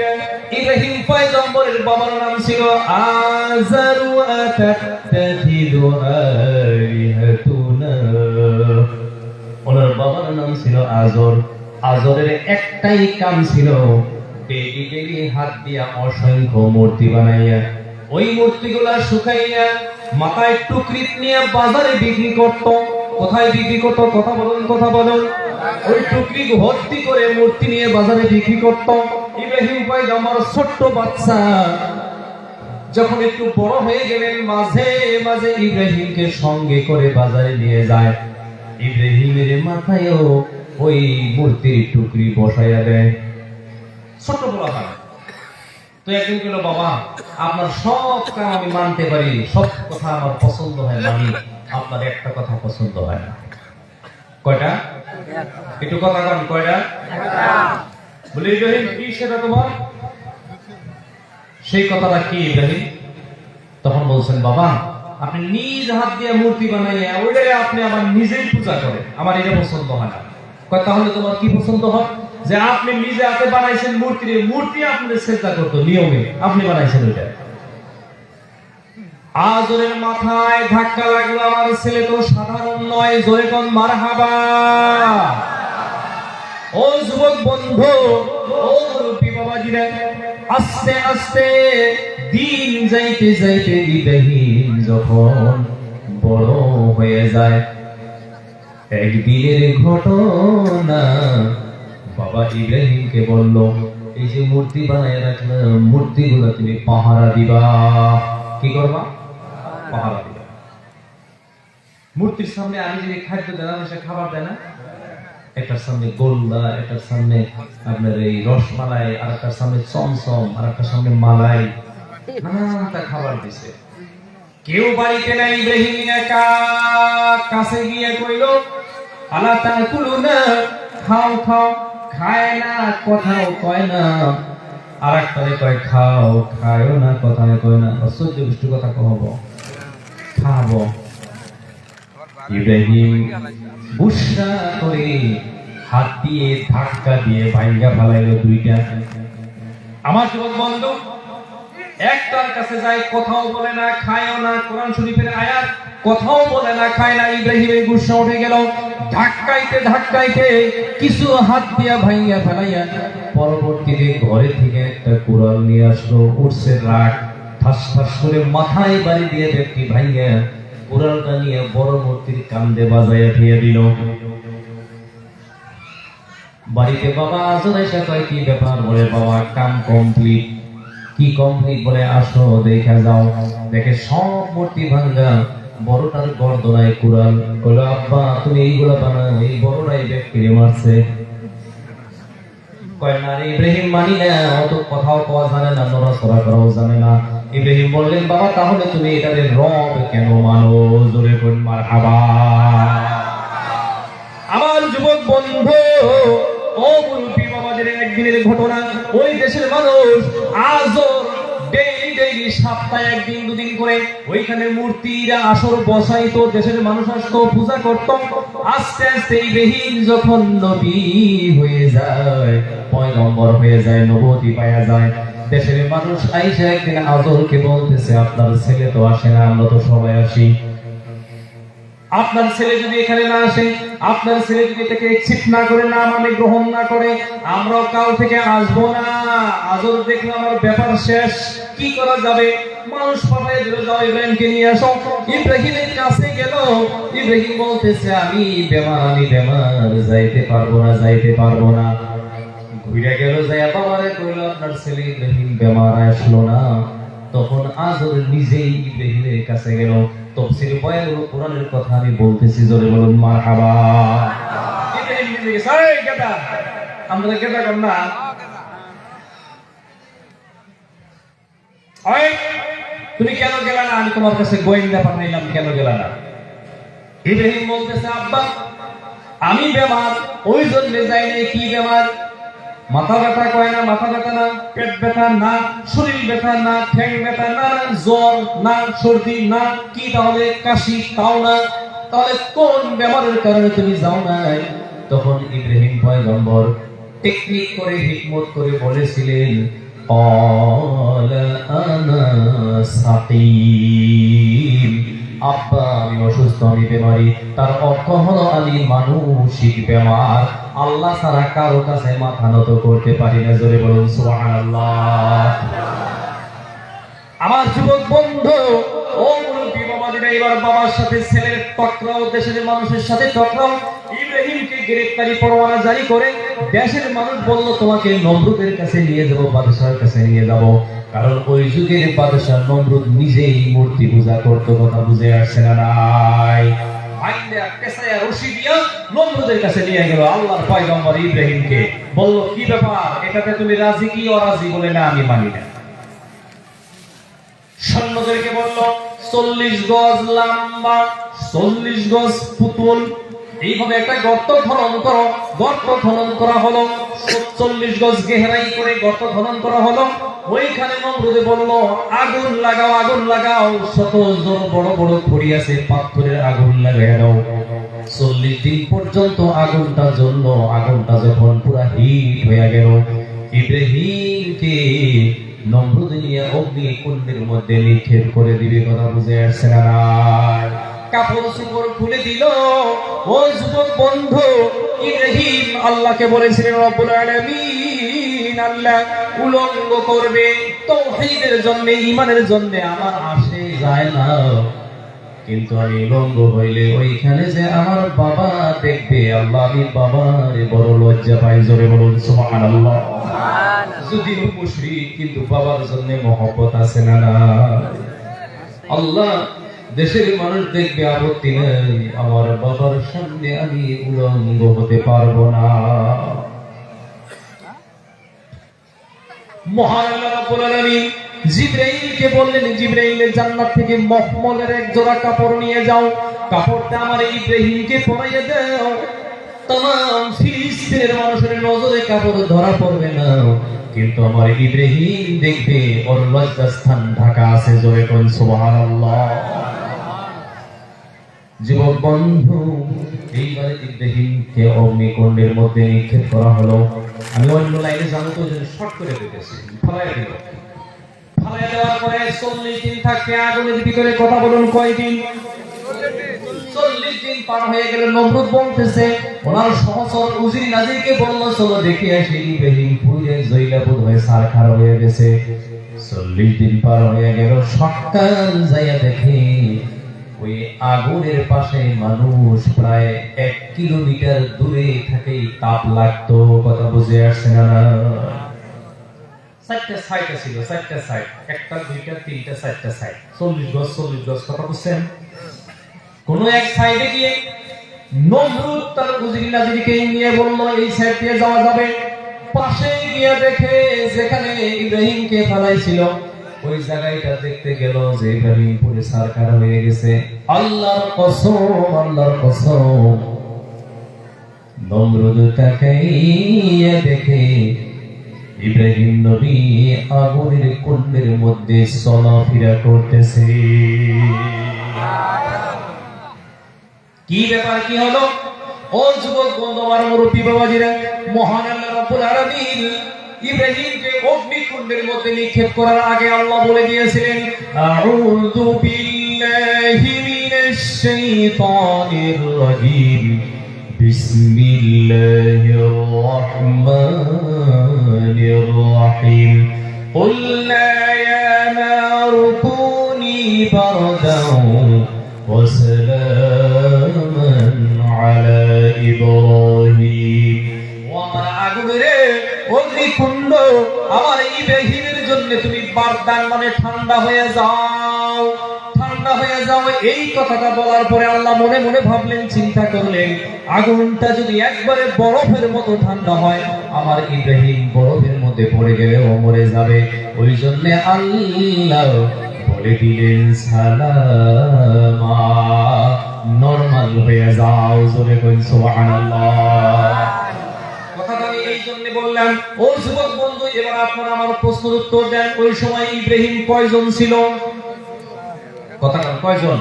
ইব্রাহিম পয়গম্বরের বাবার নাম ছিল আযারু আতাত্তাখিযু আলিহাতুনা। ওনার বাবার নাম ছিল আজর। আজরের একটাই কাম ছিল, ডেইলি হাত দিয়া অসংখ্য মূর্তি বানাইয়া ওই মূর্তিগুলা শুকাইয়া মাথায় টুকরিত নিয়ে বাজারে বিক্রি করত। কোথায় বিক্রি করত? কথা বলুন, কথা বলুন। ওই টুকরি ভর্তি করে মূর্তি নিয়ে বাজারে বিক্রি করত। ইব্রাহিম পয়গম্বর ছোট্ট বাচ্চা, যখন একটু বড় হয়ে গেলেন, মাঝে মাঝে ইব্রাহিমকে সঙ্গে করে বাজারে নিয়ে যায়। ইব্রাহিমের মাথায়ও ওই মূর্তির টুকরি বসাইয়া দেয়। ছোট বলা হয় তো একদিন বলল, বাবা আপনার সব কাম আমি মানতে পারি, সব কথা আমার পছন্দ হয় মানি, আপনার একটা কথা পছন্দ হয় না। কয়টা? একটু কথা কন, কয়টা? বলে ইব্রাহিম কি সেটা তোমার? সেই কথাটা কি ইব্রাহিম? তখন বলছেন, বাবা আপনি নিজ হাত দিয়ে মূর্তি বানাইয়া ওইটারে আপনি আমার নিজেই পূজা করেন, আমার এটা পছন্দ হয় না। কয় তাহলে তোমার কি পছন্দ হয়? যে আপনি নিজে হাতে বানাইছেন মূর্তি, মূর্তি আপনাদের চেষ্টা করতো নিয়মে, আপনি বানাইছেন ওইটা। আজরের মাথায় ধাক্কা লাগলো, আমার ছেলে তো সাধারণ নয়, জোরে কোন মারহাবা। ও যুবক বন্ধু, ও মুরব্বী বাবাজিরা, আস্তে আস্তে দিন যাইতে যাইতে ইব্রাহিম যখন বড় হয়ে যায়, একদিনের ঘটনা বাবা ইব্রাহিমকে বলল, এই যে মূর্তি বানায় রাখলাম, মূর্তিগুলো তুমি পাহারা দিবা। কি করবা? পাহারা দিবা। মূর্তির সামনে আমি যদি খাদ্য দিলাম, সে খাবার দেয় না। একটার সামনে গোল্লা, একটার সামনে আপনার এই রসমালাই, আর একটার সামনে চমচম, আর একটার সামনে মালাই, নানানটা খাবার দিছে। কেউ বাড়িতে নাই, ইব্রাহিম একা কাছে গিয়ে কইল, আলা তাকুলুনা, খাও খাও। খায় না, কথাও কয় না। আর একটারে কয় খাও, খায়ও না, কথাও কয় না। অসহ্য দুষ্টু কথা কহব, খাবো। ইব্রাহিম গুসা করে হাত দিয়ে ধাক্কা দিয়ে ভাঙ্গা ফেলাইলো দুইটা। আমার যুবক বন্ধু, একটার কাছে যায়, কথাও বলে না, খায়ও না, কোরআন শরীফের আয়াত, কথাও বলে না, খায় না। ইব্রাহিমের গুসা উঠে গেল, ধাক্কাইতে ধাক্কাইতে কিছু হাত দিয়া ভাঙ্গা ফেলাইয়া পরবর্তীতে ঘরে থেকে একটা কোরআন নিয়ে আসলো। উঠছে রাগ, ঠাস ঠাস করে মাথায় বাড়ি দিয়ে ব্যক্তি ভাঙ্গা কোরআনটা নিয়ে বড় মূর্তির কান্দে বাজাইয়া দিয়ে দিল। বাড়িতে বাবা আজর এসে কয়, কি ব্যাপার? বলে, বাবা কাম কমপ্লিট। কি কমপ্লিট? বলে, আসো দেখা যাও। দেখে সব মূর্তি ভাঙ্গা, বড়টার গর্দনায় কোরআন। বলে, আব্বা তুমি এইগুলা বানাও, এই বড়টাই ব্যক্তিরে মারছে। কয় না রে ইব্রাহিম, মানি না, অত কথাও কওয়া জানে না, নড়াচড়া করাও জানে না। ইব্রাহিম বললেন, বাবা তাহলে তুমি এটারে রব কেন মানো? জোরে কোন মারহাবা। আমার যুবক বন্ধু, ও মুরব্বী বাবাদের, একদিনের ঘটনা। ওই দেশের মানুষ আজও ডেইলি সপ্তাহে একদিন দুদিন করে ওইখানে মূর্তিরা আসর বসাইতো, দেশের মানুষ আসতো, পূজা করত। আস্তে আস্তে ইব্রাহিম যখন নবী হয়ে যায়, পয়গম্বর হয়ে যায়, নবুয়তি পাওয়া যায়, দেশের মানুষ আইসা একদিন আজরকে বলতেছে, আপনার ছেলে তো আসে না, আমরা তো সবাই আসি, আপনার ছেলে যদি এখানে না আসে, আপনার ছেলে যদি এটাকে অ্যাকসেপ্ট না করে, না মানে গ্রহণ না করে, আমরাও কাল থেকে আসবো না। আজর দেখলে আমার ব্যাপার শেষ, কি করা যাবে? মানুষ পাঠায় দিল, যাও ইব্রাহিমকে নিয়ে আসো। ইব্রাহিমের কাছে গেল, ইব্রাহিম বলতেছে, আমি বেমার, যাইতে পারবো না। ঘুরে গেল, যায় বাবারে কইল, আপনার ছেলে ইব্রাহিম বেমার আসলো না। তখন আজর নিজেই ইব্রাহিমের কাছে গেল। তাফসীর বয়ানুল কোরআনের কথা আমি বলতেছি, জোরে বলুন মারহাবা। ইব্রাহিম নিজে গেছে, এই গেদা আমরা গেদা কর না, ওই তুমি কেন গেলা না? আমি তোমার কাছে গোয়েন্দা পাঠাইলাম, কেন গেলা না? ইব্রাহিম বলতেছে, আব্বা আমি বেমার, ওই জন্য যাই নাই। কি বেমার? মাথা ব্যথা কয় না, মাথা ব্যথা না, পেট ব্যথা না, শরীর ব্যথা না, ঠ্যাং ব্যথা না, জ্বর না, সর্দি না, কি তাহলে কাশি তাও না, তাহলে কোন বেমারের কারণে তুমি যাও নাই? তখন ইব্রাহিম পয়গম্বর টেকনিক করে হিকমত করে বলেছিলেন, আব্বা আমি অসুস্থ, আমি বেমারি। তার অর্থ হলো আমি মানসিক বেমার, আল্লাহ ছাড়া কারো কাছে মাথা নত করতে পারি না। জোরে বলুন সুবহানাল্লাহ। আমার যুবক বন্ধু, ও মুরব্বী বাবাজিরা, এবার বাবার সাথে ছেলের টকরাও, দেশের মানুষের সাথে টকরাও। ইব্রাহিমকে গ্রেফতারি পরোয়ানা জারি করে দেশের মানুষ বলল, তোমাকে নমরুদের কাছে নিয়ে যাব, বাদশার কাছে নিয়ে যাব। কারণ ওই যুগের বাদশা নমরুদ নিজেই মূর্তি পূজা করতো। কথা বুঝে আসছে না? নাই নমরুদের কাছে নিয়ে গেল। আল্লাহর পয়গম্বর ইব্রাহিমকে বলল, কি ব্যাপার, এটাতে তুমি রাজি কি অরাজি? বলে, না আমি মানি না। সৈন্যদেরকে বলল, 40 গজ লম্বা, 40 গজ পুতুল, এইভাবে একটা গর্ত খনন করো। গর্ত খনন করা হলো, 40 গজ গেহরাই করে গর্ত খনন করা হলো। ওইখানে নমরুদে বলল, আগুন লাগাও, আগুন লাগাও। শত জন বড় বড় খড়ি আছে, পাথরের আগুন লাগাই দাও। 40 দিন পর্যন্ত আগুনটা জ্বলল। আগুনটা যখন পুরা হিট হয়ে গেল, ইব্রাহিমকে নমরুদ নিয়ে অগ্নিকুণ্ডের মধ্যে নিক্ষেপ করে দিবে। কথা বুঝে আসছে না? কাপড় চোপড় খুলে দিল। ও যুবক বন্ধু, ইব্রাহিম আল্লাহকে বলেছিলেন, রব্বুল আলামিন, আল্লাহ উলঙ্গ করবে তাওহীদের জন্য, ঈমানের জন্য আমার আসে যায় না, কিন্তু আমি উলঙ্গ হইলে ওইখানে যে আমার বাবা দেখবে, আল্লাহ আমি বাবারে বড় লজ্জা পাই। জোরে বলুন সুবহানাল্লাহ। যদিও মুশরিক, কিন্তু বাবার জন্য মহব্বত আছে না? আল্লাহ দেশের মানুষ দেখবে, আপত্তি নেই, আমার বাবার সামনে আমি উলঙ্গ হতে পারবো না। মহান আল্লাহ রাব্বুল আলামিন জিবরাইলকে বললেন, জিবরাইল জান্নাত থেকে মখমলের এক জোড়া কাপড় নিয়ে যাও, কাপড়টা আমার ইব্রাহিমকে পরাইয়ে দাও। तमाम ফিলিস্তিনের মানুষের নজরে কাপড় ধরা পড়বে না, কিন্তু আমার ইব্রাহিম দেখবে ওর লজ্জাস্থান ঢাকা আছে। জোরে কোন সুবহানাল্লাহ। যুবক বন্ধু, এইবারে ইব্রাহিমকে অগ্নিকুণ্ডের মধ্যে নিক্ষেপ করা হলো। আমি অন্য লাইনে জানো তো, শর্ট করে দিতেছি, ফালাইয়া দিল। ফালাইয়া দেওয়ার পরে 40 দিন থাকতে আগুনের ভিতরে। কথা বলুন, কয়দিন? 40 দিন পার হয়ে গেল। নমরুদ বলতেছে, ওনার সহচর উজির নাজিরকে বলল, চলো দেখে আসি। ইব্রাহিম পুরে জয়লাপুর হয়ে সারখার হয়ে গেছে। 40 দিন পার হয়ে গেল। সকাল যাইয়া দেখে ওই আগুনের পাশে মানুষ প্রায় 1 কিলোমিটার দূরে থাকেই তাপ লাগতো। কথা বুঝে আসছে না? 4টা সাইড ছিল, 4টা সাইড, 1টা 2টা 3টা 4টা সাইড, 40 গজ 40 গজ। কথা বুঝছেন? কোন এক সাইডে গিয়ে নমরুদ তার উজির নাজিরকে নিয়ে বলল, এই সাইড দিয়ে যাওয়া যাবে। পাশে গিয়ে দেখে যেখানে ইব্রাহিমকে ফেলাইছিল ওই জায়গাটা দেখতে গেল যে ইব্রাহিম পুরে সারখার হয়ে গেছে। আল্লাহর কসম, আল্লাহর কসম, নমরুদ তাকাইয়া দেখে ইব্রাহিম নবী আগুনের কুণ্ডের মধ্যে চলাফেরা করতেছে। কি ব্যাপার, কি হলো? ও যুবক বন্ধু, আমার মুরব্বী বাবাজিরা, মহান আল্লাহ রাব্বুল আলামিন ইব্রাহিমকে অগ্নিকুণ্ডের মধ্যে নিক্ষেপ করার আগে আল্লাহ বলে দিয়েছিলেন, আউযু বিল্লাহি মিনাশ শাইতানির রাজীম, বিসমিল্লাহির রাহমানির রাহিম, কুলনা ইয়া নারু কুনি বারদান ওয়া সালামান আলা ইব্রাহিম। ও আমার আগুনের অগ্নিকুণ্ড, আমার ইব্রাহিমের জন্য তুমি বারদান মানে ঠান্ডা হয়ে যাও, ঠান্ডা হয়ে যাও। এই কথাটা বলার পরে আল্লাহ মনে মনে ভাবলেন, চিন্তা করলেন, আগুনটা যদি একবারে বরফের মতো ঠান্ডা হয়, আমার ইব্রাহিম বরফের মধ্যে পড়ে গেলেও মরে যাবে। ওই জন্য আল্লাহ বলে দিলেন, সালামা, নরমাল হয়ে যাও। জোরে বলেন সুবহানাল্লাহ। কথাটা আমি এই জন্য বললাম। ও যুবক বন্ধু, এবার আপনারা আমার প্রশ্নের উত্তর দেন। ওই সময় ইব্রাহিম কয়জন ছিল? কথা বলেন, কয়জন?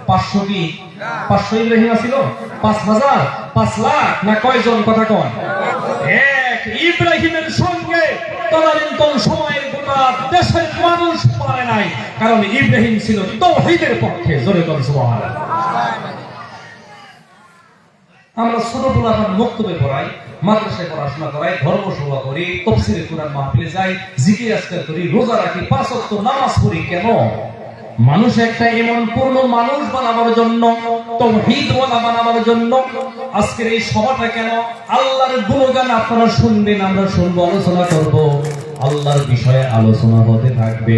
500 কি? 500 ইব্রাহিম ছিল? 5000, 5 লাখ, না কয়জন? কথা কোন? এক ইব্রাহিমের সঙ্গে তদানীন্তন সময়ের গোটা দেশের মানুষ পারে নাই, কারণ ইব্রাহিম ছিল তাওহীদের পক্ষে। জোরে বলেন সুবহানাল্লাহ। আমরা ছোটবেলা মক্তবে পড়াই, মাদ্রাসায় পড়াশোনা করাই, ধর্মসভা করি, তাফসীরে কোরআন মাহফিলে যাই, জিকির আজকার করি, রোজা রাখি, 5 ওয়াক্ত নামাজ পড়ি। কেন? মানুষ একটা এমন পূর্ণ মানুষ বানাবার জন্য, তাওহীদওয়ালা বানাবার জন্য। আজকের এই সভাটা কেন? আল্লাহর গুণগান আপনারা শুনবেন, আমরা শুনবো, আলোচনা করব, আল্লাহর বিষয়ে আলোচনা হতে থাকবে।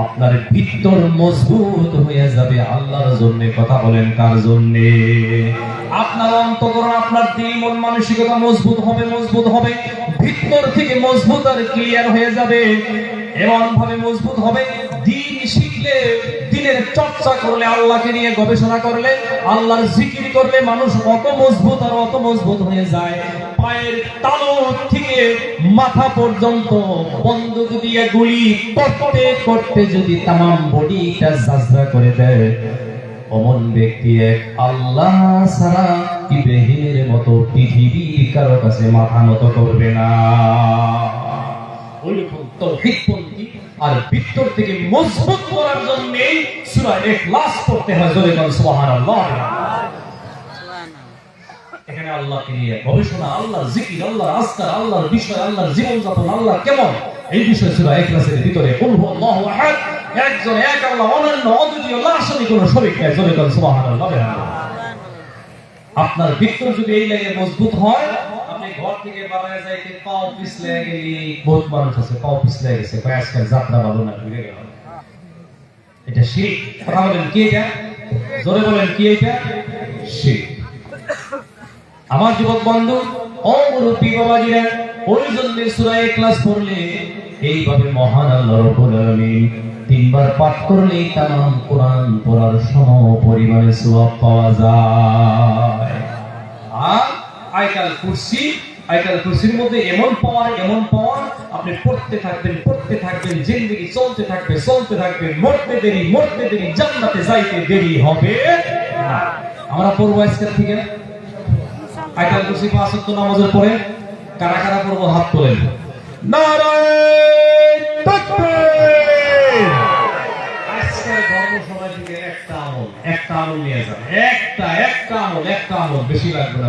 আপনার ভিতর মজবুত হয়ে যাবে আল্লাহর জন্য। কথা বলেন, কার জন্য? আপনার অন্তঃকরণ, আপনার দিল, মন, মানসিকতা মজবুত হবে, মজবুত হবে, ভিতর থেকে মজবুত আর ক্লিয়ার হয়ে যাবে। এমন ভাবে মজবুত হবে, দিন শিখলে, দিনের চর্চা করলে, আল্লাহকে নিয়ে গবেষণা করলে, আল্লাহর জিকির করলে মানুষ অত মজবুত আর অত মজবুত হয়ে যায়। পায়ের তালু থেকে মাথা পর্যন্ত বন্দুক দিয়ে গুলি করতে করতে যদি তামাম বডিটা জাজরা করে দেয়, অমন ব্যক্তি এক আল্লাহ ছাড়া ইব্রাহিমের মতো পৃথিবীর কারো কাছে মাথা নত করবে না। ওইরকম তাওহীদপন্থী আর ভিতর থেকে মজবুত করার জন্য সূরা ইখলাস পড়তে হয়। জোরে বলেন সুবহানাল্লাহ। এখানে আল্লাহকে নিয়ে গবেষণা, আল্লাহর জিকির, আল্লাহর আজকার, আল্লাহর বিষয়, আল্লাহর জীবনযাপন, আল্লাহ কেমন, এই বিষয় সূরা ইখলাসের ভিতরে কুল হুয়াল্লাহু আহাদ, একজন এক আল্লাহ, অনন্য, অদ্বিতীয়, লাশানি কোনো শরীক নাই। জোরে বলেন সুবহানাল্লাহ। আপনার ভিতর যদি এই লাগে মজবুত হয়, আপনি ঘর থেকে বাড়ায় যাইতে পাও পিছলে গেলি, বহুত মানুষ আছে পাও পিছলে গেছে, আজকাল যাত্রা ভালো না, ঘুরে গেল, এটা শিরক। কথা বলেন, কি এটা? জোরে বলেন, কি এটা? শিরক। আমার যুবক বন্ধু, ও মুরব্বী বাবাজিরা, ওই জন্য সূরা ইখলাস পড়লে, এইভাবে মহান আল্লাহ রাব্বুল আলামিন 3 বার পাঠ করলেই তামাম কোরআন পড়ার সম পরিমাণে সওয়াব পাওয়া যায়। আর আয়াতুল কুরসি, আয়াতুল কুরসির মধ্যে এমন পাওয়ার, আপনি পড়তে থাকবেন, জিন্দেগি চলতে থাকবে, মরতে দেরি, জান্নাতে যাইতে দেরি হবে না। আমরা পড়বো আজকের থেকে আয়াতুল কুরসি 5 ওয়াক্ত নামাজের পরে। কারা কারা পড়বো? হাত তোলেন। নারায়ে তাকবীর। আজকের ধর্মসভা থেকে একটা আমল নিয়ে যান, একটা আমল, বেশি লাগবে না।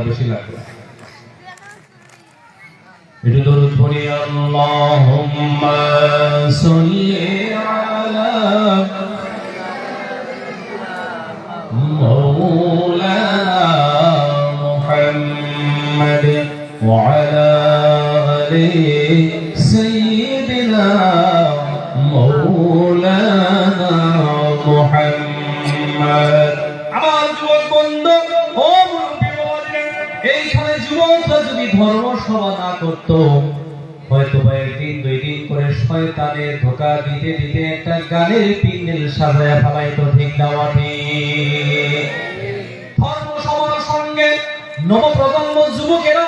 একটু দরুদ পড়ি। আল্লাহুম্মা সাল্লি আলা মাওলানা মুহাম্মাদ ওয়া আলা আলি সাইয়্যিদিনা মাওলানা মুহাম্মাদ। আমার যুবক বন্ধু, ও মুরব্বী বাবাজিরা, এইখানে যুবকরা যদি ধর্মসভা না করতো, হয়তো একদিন 2 দিন করে শয়তানের ধোঁকা দিতে একটা গানের প্যান্ডেল সাজায়া ফেলাইতো। ঠিক না? ধর্মসভার সঙ্গে নবপ্রজন্ম যুবকেরা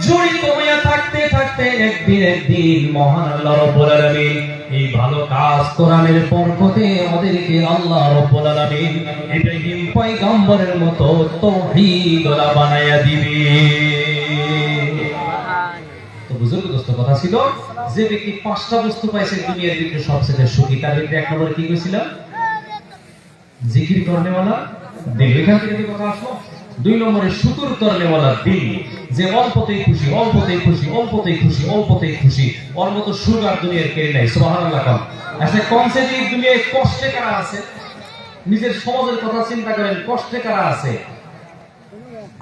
জড়িত হয়ে থাকতে একদিন মহান আল্লাহ রাব্বুল আলামিন এই ভালো কাজ কোরআনের বরকতে আমাদেরকে আল্লাহ রাব্বুল আলামিন ইব্রাহিম পয়গম্বরের মতো তাওহীদওয়ালা বানায়া দিবে। তো বুজুর্গ দোস্ত, কথা ছিল, যে ব্যক্তি 5টা বস্তু পাইছে দুনিয়ার ভিতরে সবচেয়ে সুখী, তার ভিতরে 1 নম্বরে কি কইছিলাম? জিকির করনেওয়ালা দিল। এখান থেকে কথা আসলো 2 নম্বরে শুকর করনেওয়ালা দিল, যে অল্পতেই খুশি, ওর মতো সুখ আর দুনিয়ার কেউ নাই। সুবহানাল্লাহ। আচ্ছা, কনসেপ্ট দুনিয়ায় কষ্টে কারা আছে? নিজের সমাজের কথা চিন্তা করেন, কষ্টে কারা আছে?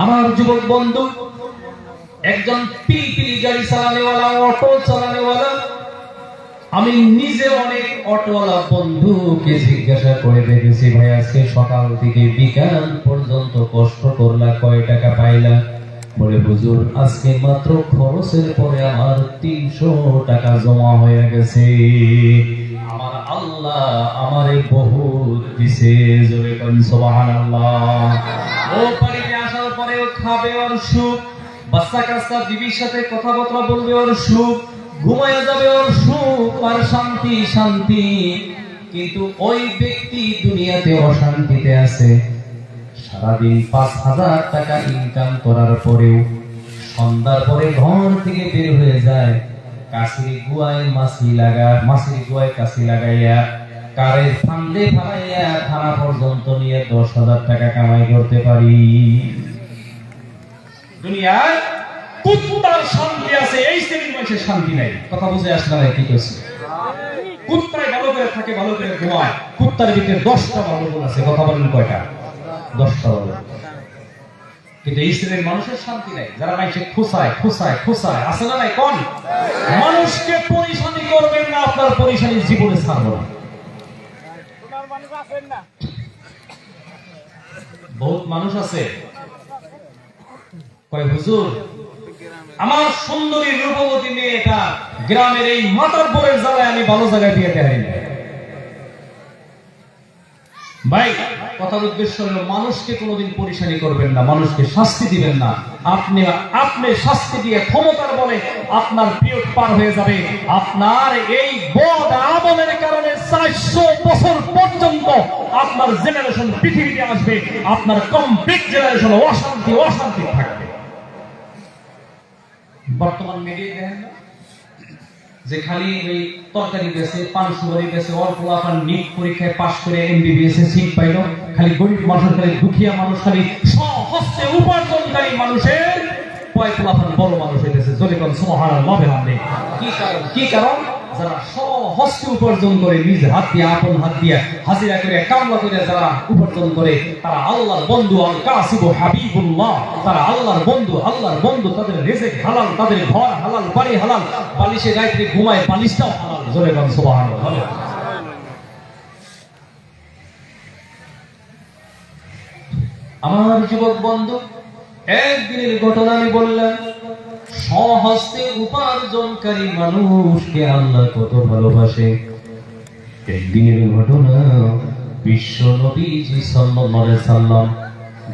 আমার যুবক বন্ধু, একজন পিলপিলি গাড়ি চালানেওয়ালা, অটো চালানেওয়ালা, আমি নিজে অনেক অটোওয়ালা বন্ধুকে জিজ্ঞাসা করে দেখেছি, ভাই আজকে সকাল থেকে বিকাল পর্যন্ত কষ্ট করলা, কয় টাকা পাইলা? বলে, হুজুর আজকে মাত্র খরচের পরে আমার 300 টাকা জমা হয়ে গেছে। আমার আল্লাহ আমারে বহুত দিছে, জোরে কোন সুবহানাল্লাহ। ও বাড়িতে আসার পরেও খাবে ওর সুখ, বাচ্চা কাচ্চা বিবির সাথে কথাবার্তা বলবে ওর সুখ, ঘুমায় যাবে ওর সুখ আর শান্তি শান্তি। কিন্তু ওই ব্যক্তি দুনিয়াতে অশান্তিতে আছে। সারাদিন 5000 টাকা ইনকাম করার পরেও সন্ধ্যার পরে ঘর থেকে বের হয়ে যায়, কাশির গুয়ায় কাশি লাগাইয়া কারের ফান্দে ফালাইয়া থানা পর্যন্ত নিয়ে 10,000 টাকা কামাই করতে পারি। দুনিয়ায় কুত্তার শান্তি আছে, এই শ্রেণীর মানুষের শান্তি নাই। কথা বুঝে আসলে না কি করছে? কুত্তায় ভালো করে থাকে, ভালো করে ঘুমায়, কুত্তার ভিতরে 10টা ভালো গুণ আছে। কথা বলেন কয়টা? 10টা ভালো। কিন্তু এই শ্রেণীর মানুষের শান্তি নাই, যারা মানুষকে খুসায় আছে না নাই? কোন মানুষকে পরিশানি করবেন না, আপনার পরিশানি জীবনে ছাড়বো না। বহুত মানুষ আছে কয়, হুজুর আমার সুন্দরী রূপবতী মেয়েটা গ্রামের এই মাতাব্বরের জ্বালায় আমি ভালো জায়গায় বিয়ে দেয় না। ভাই, কথার উদ্দেশ্য হলো মানুষকে কোনোদিন পরিশানি করবেন না, মানুষকে শাস্তি দিবেন না। আপনি শাস্তি দিয়ে ক্ষমতার বলে আপনার পিরিয়ড পার হয়ে যাবে। আপনার এই বদ আমলের কারণে 400 বছর পর্যন্ত আপনার জেনারেশন পৃথিবীতে আসবে, আপনার কমপ্লিট জেনারেশন অশান্তি থাকবে। বর্তমান মিডিয়া দেখেন না যে খালি ওই তরকারি বেছে, পান সুপারি বেছে, অল্প আপনার নিট পরীক্ষায় পাশ করে এমবিবিএস এ সিট পাইল, খালি গরিব মানুষ, খালি দুঃখিয়া মানুষ, খালি সহস্তে উপার্জনকারী মানুষের পয়সা আপনার বড় মানুষ হইতেছে। জলিকন সুবহানাল্লাহ বিহামদি। কি কারণ? যারা সহস্তে উপার্জন করে, নিজ হাত দিয়ে, আপন হাত দিয়ে হাজিরা করে, কামলা করে যারা উপার্জন করে, তারা আল্লাহর বন্ধু, আল কাসিবু হাবিবুল্লাহ। তারা আল্লাহর বন্ধু, তাদের রিজিক হালাল, তাদের ঘর হালাল, বাড়ি হালাল, বালিশে রাতে ঘুমায়, বালিশটাও হালাল। জোরে বলেন সুবহানাল্লাহ। আমার যুবক বন্ধু, একদিনের ঘটনা আমি বললাম। সহস্তে উপার্জনকারী মানুষকে আল্লাহ কত ভালোবাসে। একদিনের ঘটনা, বিশ্ব নবীজি সাল্লাল্লাহু আলাইহি সাল্লাম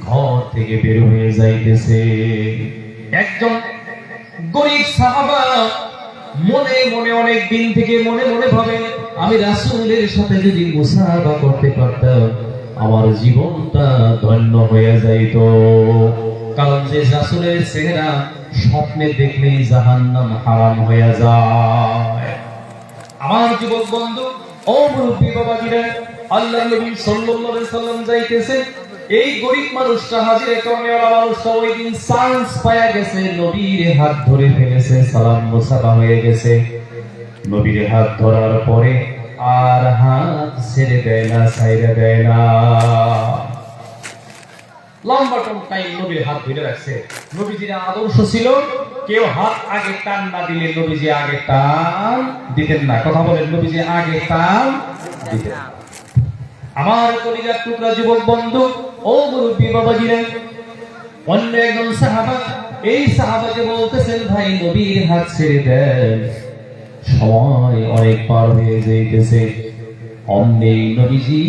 ঘর থেকে বের হয়ে যাইতেছে। একজন গরীব সাহাবা মনে মনে অনেক দিন থেকে মনে ভাবে, আমি রাসূলের সাথে যদি মুসাফা করতে পারতাম আমার জীবনটা ধন্য হয়ে যাইত। কারণ যে রাসূলের চেহারা স্বপ্নে দেখলেই জাহান্নাম হারাম হয়ে যায়। আমার যুবক বন্ধু, ও মুরব্বী বাবাজিরা, আল্লাহর নবী সাল্লাল্লাহু আলাইহি সাল্লাম যাইতেছে। এই গরীব মানুষটা, হাজিরা কর্মেওয়ালা মানুষটা ওই দিন চান্স পায়া গেছে, নবীর হাত ধরে ফেলেছে, সালাম মুসাফা হয়ে গেছে। নবীর হাত ধরার পরে আর হাত ছেড়ে দেয় না, ছাইড়া দেয় না। লম্বা টাইম নবীর হাত ধরে রাখছে। নবীজির আদর্শ ছিল, কেউ হাত আগে টান না দিলে নবীজি আগে টান দিতেন না। কথা বলেন, নবীজি আগে টান দিতেন। আমার কলিজার টুকরা যুবক বন্ধু, ও মুরব্বী বাবাজিরা, অন্য একজন সাহাবা এই সাহাবাকে বলতেছেন, ভাই নবীর হাত ছেড়ে দেন, সময় অনেক পার হয়ে যাইতেছে। অমনি নবীজি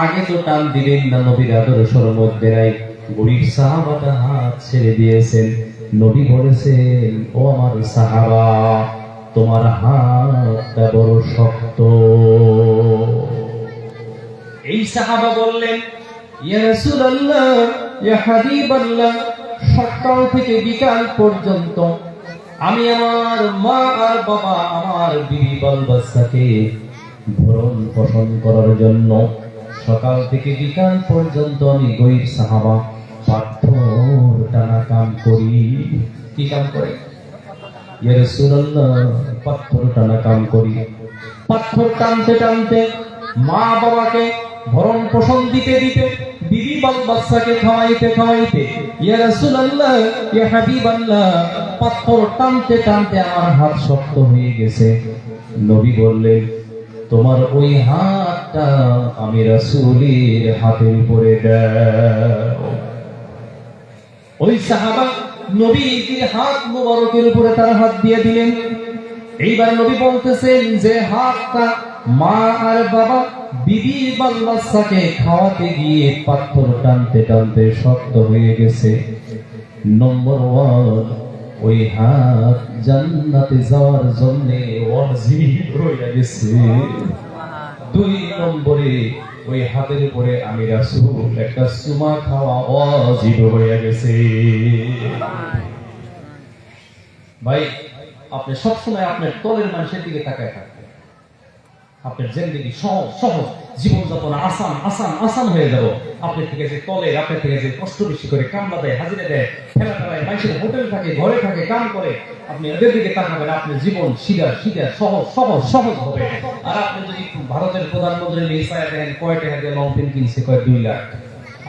আগে তো টান দিলেন না, নবীর আদর্শের মধ্যে নাই। গরিব সাহাবাটা হাত ছেড়ে দিয়েছেন। নবী বলেছেন, ও আমার সাহাবা, তোমার হাতটা বড় শক্ত। এই সাহাবা বললেন, ইয়া রাসূলুল্লাহ, ইয়া হাবিবাল্লাহ, সকাল থেকে বিকাল পর্যন্ত আমি আমার মা আর বাবা, আমার বিবি বাল বাচ্চাকে ভরণ পোষণ করার জন্য সকাল থেকে বিকাল পর্যন্ত আমি গরিব সাহাবা পাথর টানা কাম করি। কি কাম করে? ইয়া রাসূলুল্লাহ, পাথর টানা কাম করি। পাথর টানতে টানতে মা বাবাকে ভরণ পোষণ দিতে দিতে বিবি বাল বাচ্চাকে খাওয়াইতে খাওয়াইতে ইয়া রাসূলুল্লাহ ইয়া হাবিবাল্লাহ পাথর টানতে টানতে আমার হাত শক্ত হয়ে গেছে। নবী বললেন, তোমার ওই হাতটা আমি রাসূলের হাতের উপরে দাও। ওই সাহাবা নবীর হাত মুবারকের উপরে তার হাত দিয়ে দিলেন। এইবার নবী বলতেছেন যে হাতটা মা আর বাবা বিবি বাচ্চাকে খাওয়াতে গিয়ে পাথর টানতে টানতে শক্ত হয়ে গেছে। নম্বর 1, ওই হাত জান্নাতে যাওয়ার জন্য ওয়াজিব হয়ে গেছে। 2 নম্বরে ওই হাতের উপরে আমি রাসূল একটা চুমা খাওয়া ওয়াজিব হয়ে গেছে। ভাই, আপনি সবসময় আপনার তলের মানুষের দিকে তাকায় থাকবেন। আপনার জিন্দেগি সহজ সহজ, জীবনযাপন আসান আসান আসান হয়ে যাব। আপনার থেকে যে তলের, আপনার থেকে যে কষ্ট বেশি করে কামলা দেয়, হাজিরা দেয়, ফেলা ফেলায় মানুষের হোটেল থাকে, ঘরে থাকে, কাম করে, আপনি এদের দিকে তাকাবেন, আপনার জীবন সিধা সিধা সহজ সহজ সহজ হবে। আর আপনি যদি ভারতের প্রধানমন্ত্রী নিয়ে দেখেন কয় টাকা দিয়ে লং পেন কিনছে, কয় 2 লাখ,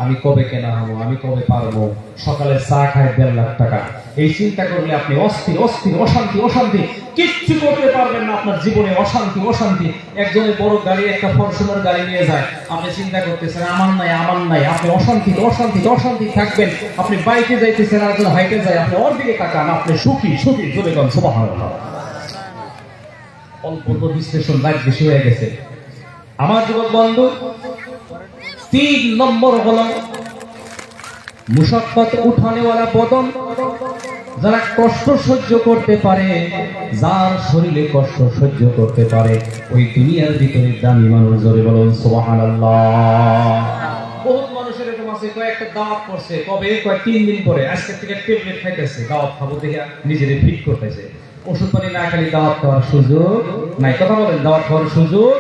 আমি কবে কেনা হবো, আমি কবে পারবো, সকালে চা খায় 1.5 লাখ টাকা। এই চিন্তা করলে আপনি অস্থির অস্থির, অশান্তি অশান্তি, কিচ্ছু করতে পারবেন না। আপনার জীবনে অশান্তি অশান্তি। একজনের বড় গাড়ি, একটা ফরচুনার গাড়ি নিয়ে যায়, আপনি চিন্তা করতেছেন আমার নাই আমার নাই, আপনি অশান্তি অশান্তি অশান্তি থাকবেন। আপনি বাইকে যাইতেছেন, আর একজন হাইটে যায়, আপনি ওর দিকে তাকান, আপনি সুখী সুখী চলে গেল। সুবহানাল্লাহ। অল্প বিশ্লেষণ লাইট বেশি হয়ে গেছে। আমার যুবক বন্ধু, 3 নম্বর হলো মুশাক্কাত উঠানেওয়ালা বদন। যারা কষ্ট সহ্য করতে পারে, যার শরীরে কষ্ট সহ্য করতে পারে, ওই দুনিয়ার ভিতরে দামি মানুষ। জোরে বলুন সুবহানাল্লাহ। বহুত মানুষের এরকম আছে, কয়েকটা দাওয়াত করছে, কবে কয় 3 দিন পরে আজকে থেকে ট্যাবলেট খাইতেছে, দাওয়াত খাবো দেখে নিজেরে ফিট করতেছে। ওষুধ পানি না খালি দাওয়াত খাওয়ার সুযোগ নাই। কথা বলেন, দাওয়াত খাওয়ার সুযোগ।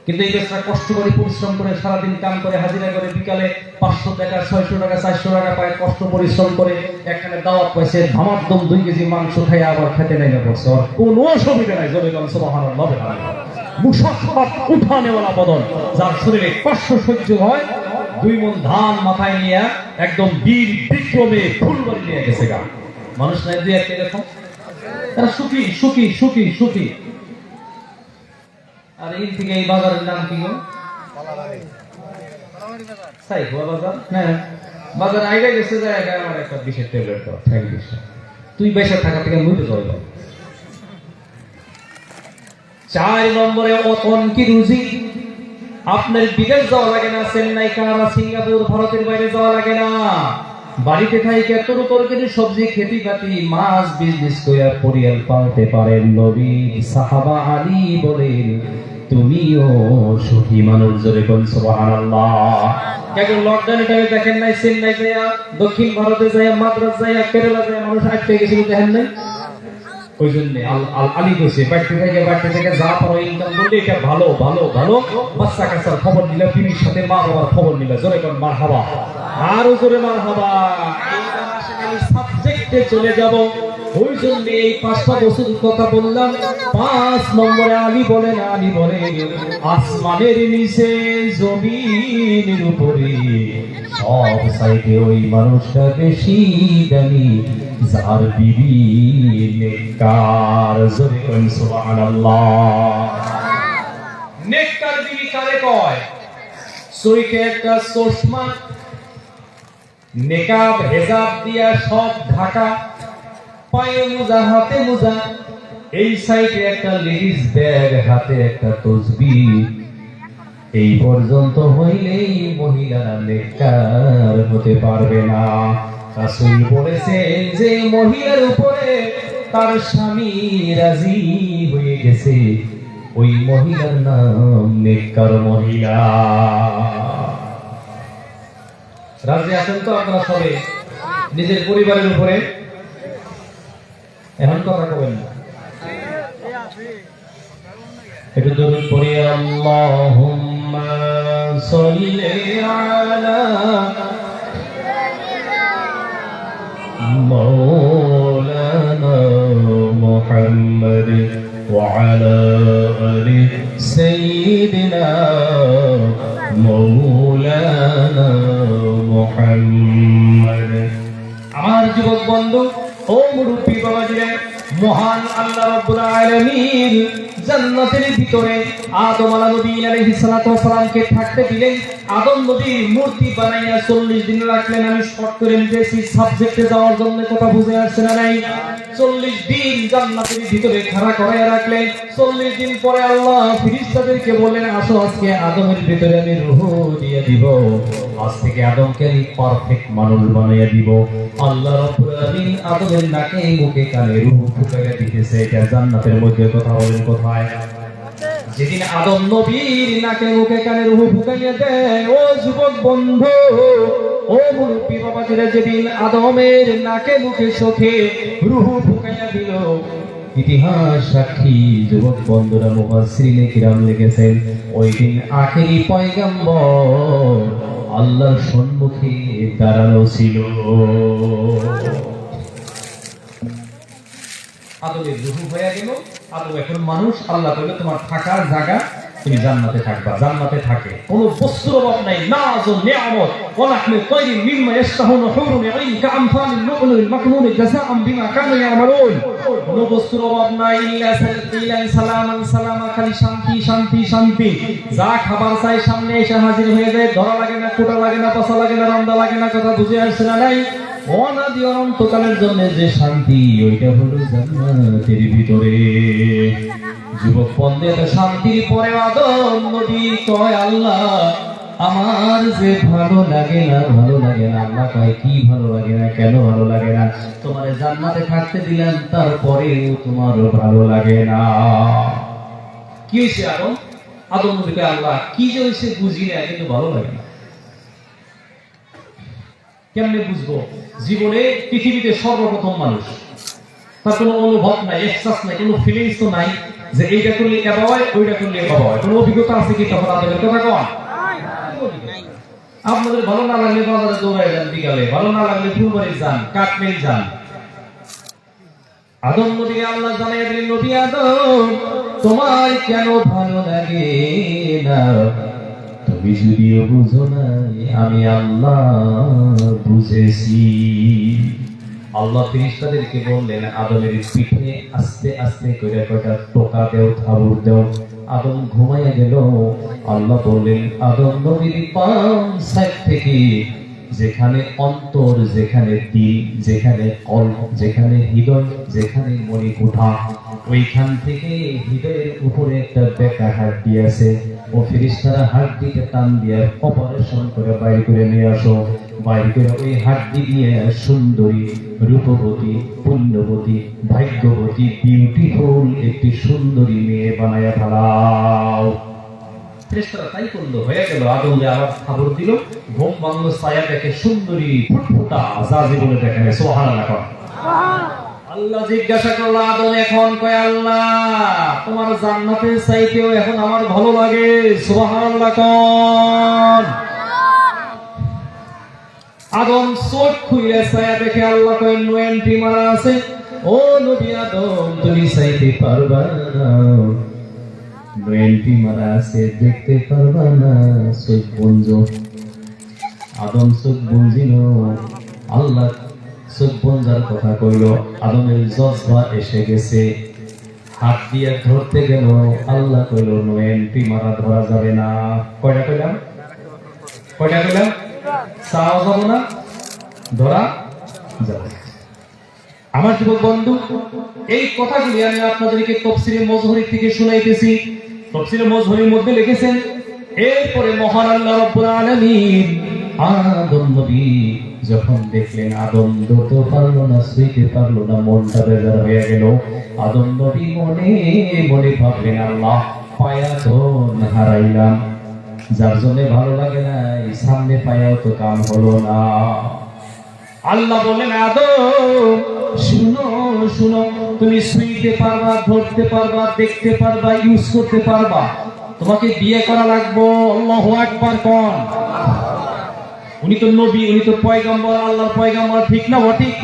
কিন্তু এই বেচারা কষ্ট করে পরিশ্রম করে সারাদিন কাম করে হাজিরা করে, বিকালে 500 টাকা 600 টাকা 400 টাকা পায়, কষ্ট পরিশ্রম করে একখানে দাওয়াত পাইছে, ধামাকদম 2 কেজি মাংস খাই আবার খেতে নেমে পড়ছে, আর কোনো অসুবিধা নাই। জোরে বলেন সুবহানাল্লাহ। মুশাক্কাত উঠানেওয়ালা বদন, যার শরীরে কষ্ট সহ্য হয়, 2 মণ ধান মাথায় নিয়ে একদম বীর বিক্রমে ফুলবাড়ি নিয়ে গেছে গা। মানুষ নাই দুই একটা এরকম, তারা সুখী সুখী সুখী সুখী। আর এই থেকে এই বাজারের নাম কি গো? সাইফুয়া বাজার। হ্যাঁ, বাজার আইডা গেছে জায়গা, আমার একটা বিশেষ ট্যাবলেট দাও, ঠ্যাং দিছে। তুই বেশা থাকা থেকে মরে যাবে। 4 নম্বরে অতন কি রুজি। আপনার বিদেশ যাওয়া লাগে না, চেন্নাই, কানাডা, সিঙ্গাপুর, ভারতের বাইরে যাওয়া লাগে না। বাড়িতে থাইকে তোর তরকারি সবজি খেতে পাতি মাছ বিজনেস করে পরিয়াল পালতে পারেন। নবী সাহাবা আলী বলেন, তুমিও সুখী মানুষ। জোরে বল সুবহানাল্লাহ। এখন লকডাউনে টাইমে দেখেন নাই, চেন্নাই যায়, দক্ষিণ ভারতে যায়, মাদ্রাজ যায়, কেরালা যায়, মানুষ আটকে গেছিল, দেখেন নাই? ওই জন্য আলী কইছে, বাড়তে থেকে যা পারো ইনকাম করলে এটা ভালো ভালো ভালো। বাচ্চা কাচ্চার খবর নিলা, বিবির সাথে মা বাবার খবর নিলা। জোরে কোন মারহাবা, আরো জোরে মারহাবা। সাবজেক্টে চলে যাব। ওই জন্য এই 5টা বছর কথা বললাম। 5 নম্বরে আলী বলেন আসমানের নিচে জমিনের উপরে সব সাইডে ওই মানুষটা বেশি দামি, যার বিবি নেককার। জোরে কোন সুবহানাল্লাহ। নেককার বিবি কারে কয়? চোখে একটা চশমা, নেকাব হেজাব দিয়া সব ঢাকা, পায়ে মোজা, হাতে মোজা, এই সাইডে একটা লেডিস ব্যাগ, হাতে একটা তসবিহ। এই পর্যন্ত হইলেই মহিলারা নেককার হতে পারবে না। রাসূল বলেছেন যে মহিলার উপরে তার স্বামী রাজি হয়ে গেছে, ওই মহিলার নাম নেককার মহিলা। রাজি আছেন তো আপনারা সবাই নিজের পরিবারের উপরে? এখন কথা কবেন না, একটু দরুদ পড়ি। আল্লাহুম্মা সাল্লি আলা মাওলানা মুহাম্মাদ وعلى آل سيدنا مولانا محمد আমার যুবক বন্ধু ও মুরব্বী বাবাজিরা, মহান আল্লাহ রাব্বুল আলামিন জান্নাতের ভিতরে আদম আলাইহিস সালাতু ওয়াস সালামকে থাকতে দিলেন। আদম নবীর মূর্তি বানাইয়া 40 দিন রাখলেন। আমি শর্ট করে নিতেছি সাবজেক্টে যাওয়ার জন্য, কথা বুঝে আসছে না নাই? 40 দিন জান্নাতের ভিতরে খাড়া করাইয়া রাখলেন। 40 দিন পরে আল্লাহ ফেরেশতাদেরকে বললেন, আসো আজকে আদমের ভিতরে আমি রূহ দিয়ে দিব, আজ থেকে আদমকে আমি পারফেক্ট মানুষ বানাইয়া দিব। আল্লাহ রাব্বুল আলামিন আদমের নাকে মুখে কানে রূহ ফুঁকাইয়া দিতেছে। এটা জান্নাতের মধ্যে। কথা বলেন কোথায়? যেদিন আদম নবীর নাকে মুখে কানে রূহ ফুঁকাইয়া দেয়, ও যুবক বন্ধু, ও মুরব্বী বাবাজিরা, যেদিন আদমের নাকে মুখে চোখে রূহ ফুঁকাইয়া দিল, ইতিহাস সাক্ষী যুবক বন্ধুরা, মুফাসসিরিনে কিরাম লিখেছেন, ওই দিন আখেরি পয়গম্বর আল্লাহর সম্মুখে দাঁড়ানো ছিল। আদমের রূহ হয়ে গেল, আদম এখন মানুষ। আল্লাহ বলল, তোমার থাকার জায়গা, তুমি জান্নাতে থাকবা। জান্নাতে থাকে কোনো বস্তুর অভাব নাই, নাজুন নিয়ামত ওয়া লাহমি তায়রিন মিম্মা ইয়াশতাহুনা হুরুন আইন কাআমসালিল লু'লুইল মাকনুন জাযাআন বিমা কানু ইয়ামালুন। কোনো বস্তুর অভাব নাই, ইল্লা সালামান সালামা, খালি শান্তি শান্তি শান্তি। যা খাবার চাই সামনে এসে হাজির হয়ে যায়, ধরা লাগে না, কোটা লাগে না, পচা লাগে না, রান্দা লাগে না। কথা বুঝে আসছে না নাই? অনাদি অনন্তকালের জন্য যে শান্তি, ওইটা হলো জান্নাতের ভিতরে। যুবক বন্ধু, শান্তির পরে আদম নবী কয়, আল্লাহ আমার যে ভালো লাগে না, ভালো লাগে না। আল্লাহ কয়, কি ভালো লাগে না? কেন ভালো লাগে না? তোমার জান্নাতে থাকতে দিলাম, তারপরেও তোমার ভালো লাগে না। কি হয়েছে আদম? আদম নবী কয়, আল্লাহ কি যে হয়েছে বুঝি না, কিন্তু ভালো লাগে না। কেমনে বুঝবো? জীবনে পৃথিবীতে সর্বপ্রথম মানুষ, তার কোনো অনুভব নাই, এহসাস নাই, কোনো ফিলিংস তো নাই যে এইটা করলে এবা হয়, ওইটা করলে এবা হয়। কোনো অভিজ্ঞতা আছে কি? তখন আপনাদের কথা কন। আপনাদের ভালো না লাগলে বাজারে দৌড়ায় যান, বিকালে ভালো না লাগলে ফুলবাড়ি যান, কাঠমিল যান। আদম নবী আল্লাহ জানাইয়া দিলেন, নবী আদম, তোমার কেন ভালো লাগে না? তুমি যদিও বুঝো নাই, আমি আল্লাহ বুঝেছি। আল্লাহ ফেরেশতাদেরকে বললেন, আদমের পিঠে আস্তে আস্তে করে কয়টা টোকা দেও, থাবুর দেও। আদম ঘুমাইয়া গেল। আল্লাহ বললেন, আদম নবীর পাম সাইড থেকে যেখানে অন্তর, যেখানে দিল, যেখানে কল্প, যেখানে হৃদয়, যেখানে মণিকোঠা, ওইখান থেকে হৃদয়ের উপরে একটা বেঁকা হাড্ডি আছে। ও ফেরেশতারা হাড্ডিকে টান দিয়ে অপারেশন করে বাইরে করে নিয়ে আসো। বাইরে করে ওই হাড্ডি দিয়ে সুন্দরী, রূপবতী, পুণ্যবতী, ভাগ্যবতী, বিউটিফুল একটি সুন্দরী মেয়ে বানায়া ফেলাও। ফেরেশতারা তাই করলো, হয়ে গেল। আদমকে আবার খবর দিল, ঘুম ভাঙলো, ছায়া দেখে সুন্দরী ফুটফুটা, যা জীবনে দেখে নাই। সুবহানাল্লাহ। আল্লাহ জিজ্ঞাসা করলো, আদম এখন কয়, আল্লাহ তোমার জান্নাতের চাইতেও এখন আমার ভালো লাগে। সুবহানাল্লাহ কোন? আদম চোখ খুলে ছায়া দেখে আল্লাহ কয়, নোয়েন্টি মারা আছে। ও নবী আদম, তুমি চাইতে পারবা না, নোয়েন্টি মারা আছে, দেখতে পারবা না, চোখ বঞ্জ। আদম চোখ বঞ্জিল। আল্লাহ চোখ বঞ্জার কথা কইল। আদমের জজবা এসে গেছে, হাত দিয়ে ধরতে গেল। আল্লাহ কইল, নোয়েন্টি মারা ধরা যাবে না। কয়টা কইলাম? কয়টা কইলাম? চাও যাব না, ধরা যাবে। আমার যুবক বন্ধু, এই কথাগুলি আমি আপনাদেরকে তাফসীরে মজহরি থেকে শুনাইতেছি। তাফসীরে মজহরির মধ্যে লিখেছেন, এরপরে মহান আল্লাহ রাব্বুল আলামিন আদম নবী যখন দেখলেন আদম ধরতে পারলো না, শুইতে পারলো না, মনটা বেজার হয়ে গেল। আদম নবী মনে মনে ভাবলেন, আল্লাহ পায়া তো হারাইলাম, যার জন্য ভালো লাগে না, সামনে পায়াও তো কাম হলো না। আল্লাহ বললেন, আদম শুনো শুনো, তুমি শুইতে পারবা, ধরতে পারবা, দেখতে পারবা, ইউজ করতে পারবা, তোমাকে বিয়ে করা লাগবো। আল্লাহু আকবার কোন? উনি তো নবী, উনি তো পয়গম্বর, আল্লাহর পয়গম্বর, ঠিক না? ঠিক।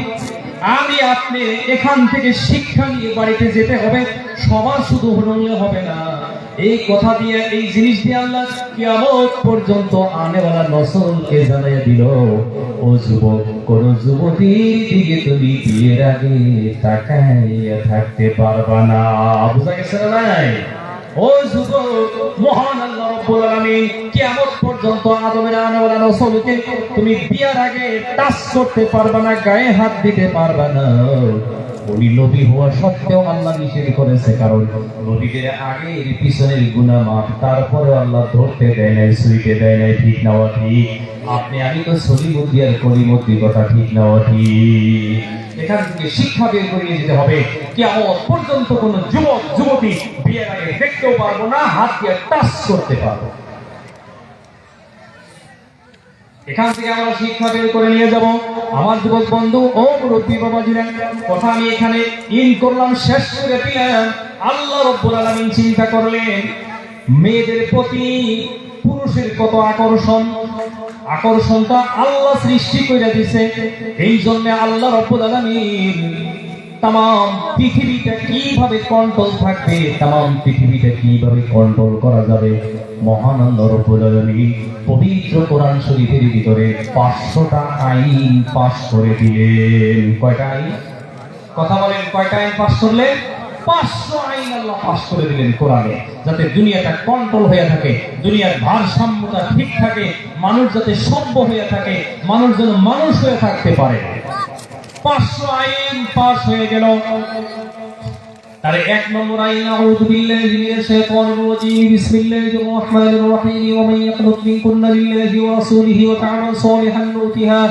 আমি আপনি এখান থেকে শিক্ষা নিয়ে বাড়িতে যেতে হবে। সবার শুধু হলে হবে না, এই কথা দিয়ে এই জিনিস দিয়ে আল্লাহ কিয়ামত পর্যন্ত আনেওয়ালা নসলকে জানাইয়া দিল, ও যুবক, কোন যুবতীর দিকে তুমি বিয়ের আগে তাকাইয়া থাকতে পারবা না। বুঝা গেছে না নাই? ও যুবক, মহান আল্লাহ রাব্বুল আলামিন কিয়ামত পর্যন্ত আদমের আনেওয়ালা নসলকে তুমি বিয়ের আগে টাচ করতে পারবা না, গায়ে হাত দিতে পারবা না। উনি নবী হওয়া সত্ত্বেও আল্লাহ নিষেধ করেছে, কারণ নবীদের আগে পিছনের গুনাহ মাফ, তারপরে আল্লাহ ধরতে দেয় নাই, ছুঁইতে দেয় নাই। ঠিক না ঠিক? আপনি আমি তো সলিমুদ্দি আর কলিমুদ্দি, কথা ঠিক না ঠিক? এখান থেকে শিক্ষা বের করে নিয়ে যেতে হবে, কিয়ামত পর্যন্ত কোন যুবক যুবতী বিয়ের আগে দেখতেও পারবো না, হাত দিয়ে টাচ করতে পারবো। এখান থেকে আমরা শিক্ষা বের করে নিয়ে যাব। আমার যুবক বন্ধু ও মুরব্বী বাবাজিরা, কথা আমি এখানে ইন করলাম, শেষ করে দিলাম। আল্লাহ রাব্বুল আলামিন চিন্তা করলেন মেয়েদের প্রতি পুরুষের কত আকর্ষণটা আল্লাহ সৃষ্টি করে দিয়েছে। এই জন্য আল্লাহ রাব্বুল আলামিন তাম পৃথিবীটা কিভাবে কন্ট্রোল থাকবে, তাম পৃথিবীটা কিভাবে কন্ট্রোল করা যাবে, মহান আল্লাহ রাব্বুল আলামিন পবিত্র কোরআন শরীফের ভিতরে 500টা আইন পাস করে দিলেন। কয়টা আইন? কথা বলেন, কয়টা আইন পাস করলেন? 500 আইন আল্লাহ পাস করে দিলেন কোরআনে, যাতে দুনিয়াটা কন্ট্রোল হয়ে থাকে, দুনিয়ার ভারসাম্যতা ঠিক থাকে, মানুষ যাতে সভ্য হয়ে থাকে, মানুষ যেন মানুষ হয়ে থাকতে পারে। 500 আইন পাস হয়ে গেল। তার 1 নম্বর আইন, আউযু বিল্লাহি মিনাশ শাইতানির রাজীম, বিসমিল্লাহির রহমানির রহিম, ওয়া মান ইয়াকনুত মিনকুন্না লিল্লাহি ওয়া রাসূলিহি ওয়া তা'মাল সালিহান নুতিহা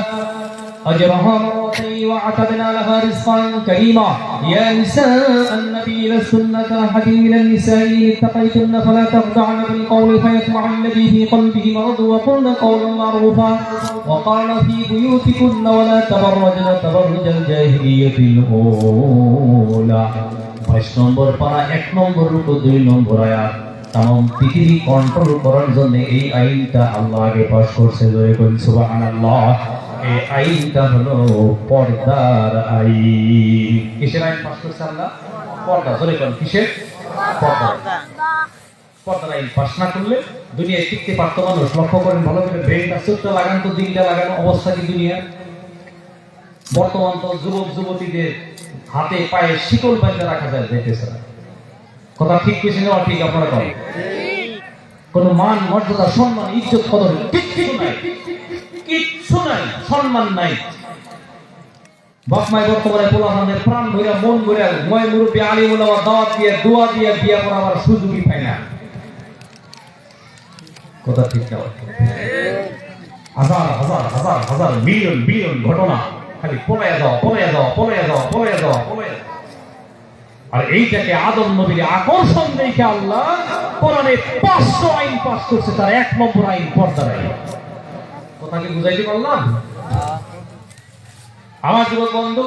أجرها مرتين وأعتدنا لها رزقا كريما يا نساء النبي لستن كأحد من النساء إن اتقيتن فلا تخضعن بالقول فيطمع الذي في قلبه مرض وقلن قولا معروفا وقرن في بيوتكن ولا تبرجن تبرج الجاهلية الأولى। 22 নম্বর পারা, 1 নম্বর রুকু, 2 নম্বর আয়াত। তাম পৃথিবী কন্ট্রোল করার জন্য এই আইনটা আল্লাহ আগে পাস করছে। জয় করি সুবহানাল্লাহ। এই আইনটা হলো পর্দার আইন। কিসের আইন পাস করছে আল্লাহ? পর্দা। জয় করি কিসের? পর্দা। পর্দার আইন পাস না করলে দুনিয়ায় টিকতে পারতো মানুষ? লক্ষ্য করেন ভালো করে, ব্রেনটা চোখটা লাগান তো, দিনটা লাগানো অবস্থা কি দুনিয়া? বর্তমান তো যুবক যুবতীদের হাতে পায়ে শিকল বাঁধা রাখা যায়, দেখতেছে না। কথা ঠিক কিছু নেওয়া ঠিক? আপনারা করেন? কোন মান মর্যাদা সম্মান ইজ্জত কদর কিচ্ছু নাই, কিচ্ছু নাই, সম্মান নাই। বাপ মায়ের বর্তমানে পোলাপানদের প্রাণ ভরে মন ভরে ময় মুরব্বী আলিম ওলামা দাওয়াত দিয়ে দোয়া দিয়ে বিয়া করাবার সুযোগই পায় না। কথা ঠিক না? হাজার হাজার হাজার হাজার মিলিয়ন বিলিয়ন ঘটনা খালি পলায়া যাও, পলায়া যাও, পলায়া যাও, পলায়া যাও, পলায়া। আর এইটাকে আদম নবীর আকর্ষণ দেখে আল্লাহ কোরআনে 500 আইন পাস করছে। তার 1 নম্বর আইন পর্দার আইন। কথা কি বুঝাইতে পারলাম? আমার যুবক বন্ধু,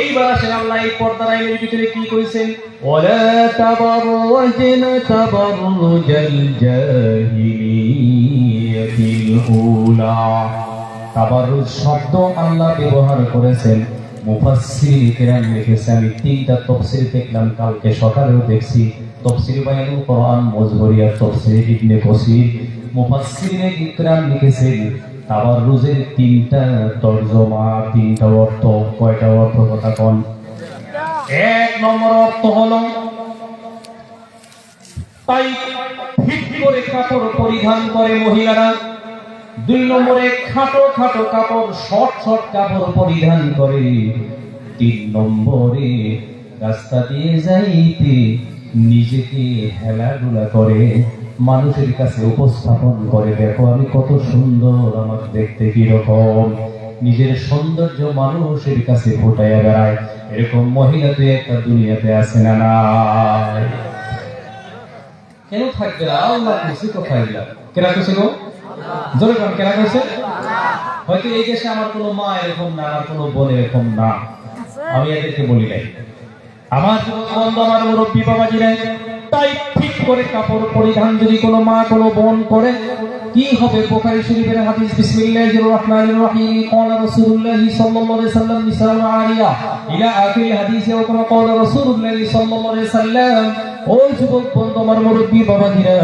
এইবার আসেন আল্লাহ এই পর্দার আইনের ভিতরে কি কইছেন? ওয়ালা তাবাররাজনা তাবাররুজাল জাহিলিয়াতিল উলা। তাবাররুজ শব্দ আল্লাহ ব্যবহার করেছেন, মুফাসসির কেরাম লিখেছে। আমি 3টা তাফসীর দেখলাম, কালকে সকালেও দেখছি। তাফসীর বায়ানুল কোরআন মজবরিয়া, তাফসীর ইবনে কাসির, মুফাসসিরে কেরাম লিখেছেন তাবাররুজের 3টা তরজমা, 3টা অর্থ। কয়টা অর্থ? কথা কোন? 1 নম্বর অর্থ হলো তাই ঠিক করে কাপড় পরিধান করে মহিলারা। 2 নম্বরে খাটো খাটো কাপড়, শর্ট শর্ট কাপড় পরিধান করে। 3 নম্বরে রাস্তা দিয়ে যাইতে নিজেকে হেলাধুলা করে, মানুষের কাছে উপস্থাপন করে, দেখো আমি কত সুন্দর, আমার দেখতে কিরকম। নিজের সৌন্দর্য মানুষের কাছে ফোটাইয়া বেড়ায়। এরকম মহিলা তো একটা দুনিয়াতে আছে না? নাই? কেন থাকবে না? আল্লাহ খুশি কোথায় গেল? কেনা খুশি গো? জোরে কোন কেনা খুশি? হয়তো এই দেশে আমার কোনো মা এরকম না, আমার কোনো বোন এরকম না, আমি এদেরকে বলি নাই। আমার যুবক বন্ধু, আমার মুরব্বী বাবাজিরা, তাই ঠিক করে কাপড় পরিধান যদি কোনো মা কোনো বোন করে, কি হবে? বুখারী শরীফের হাদিস, বিসমিল্লাহির রহমানির রহিম, ক্বালা রাসূলুল্লাহ সাল্লাল্লাহু আলাইহি ওয়াসাল্লাম নিসাউন আলিয়া ইলা আখির হাদিসে, ও কমা ক্বালা রাসূলুল্লাহ সাল্লাল্লাহু আলাইহি ওয়াসাল্লাম। ও যুবক বন্ধু, আমার মুরব্বি বাবাজিরা,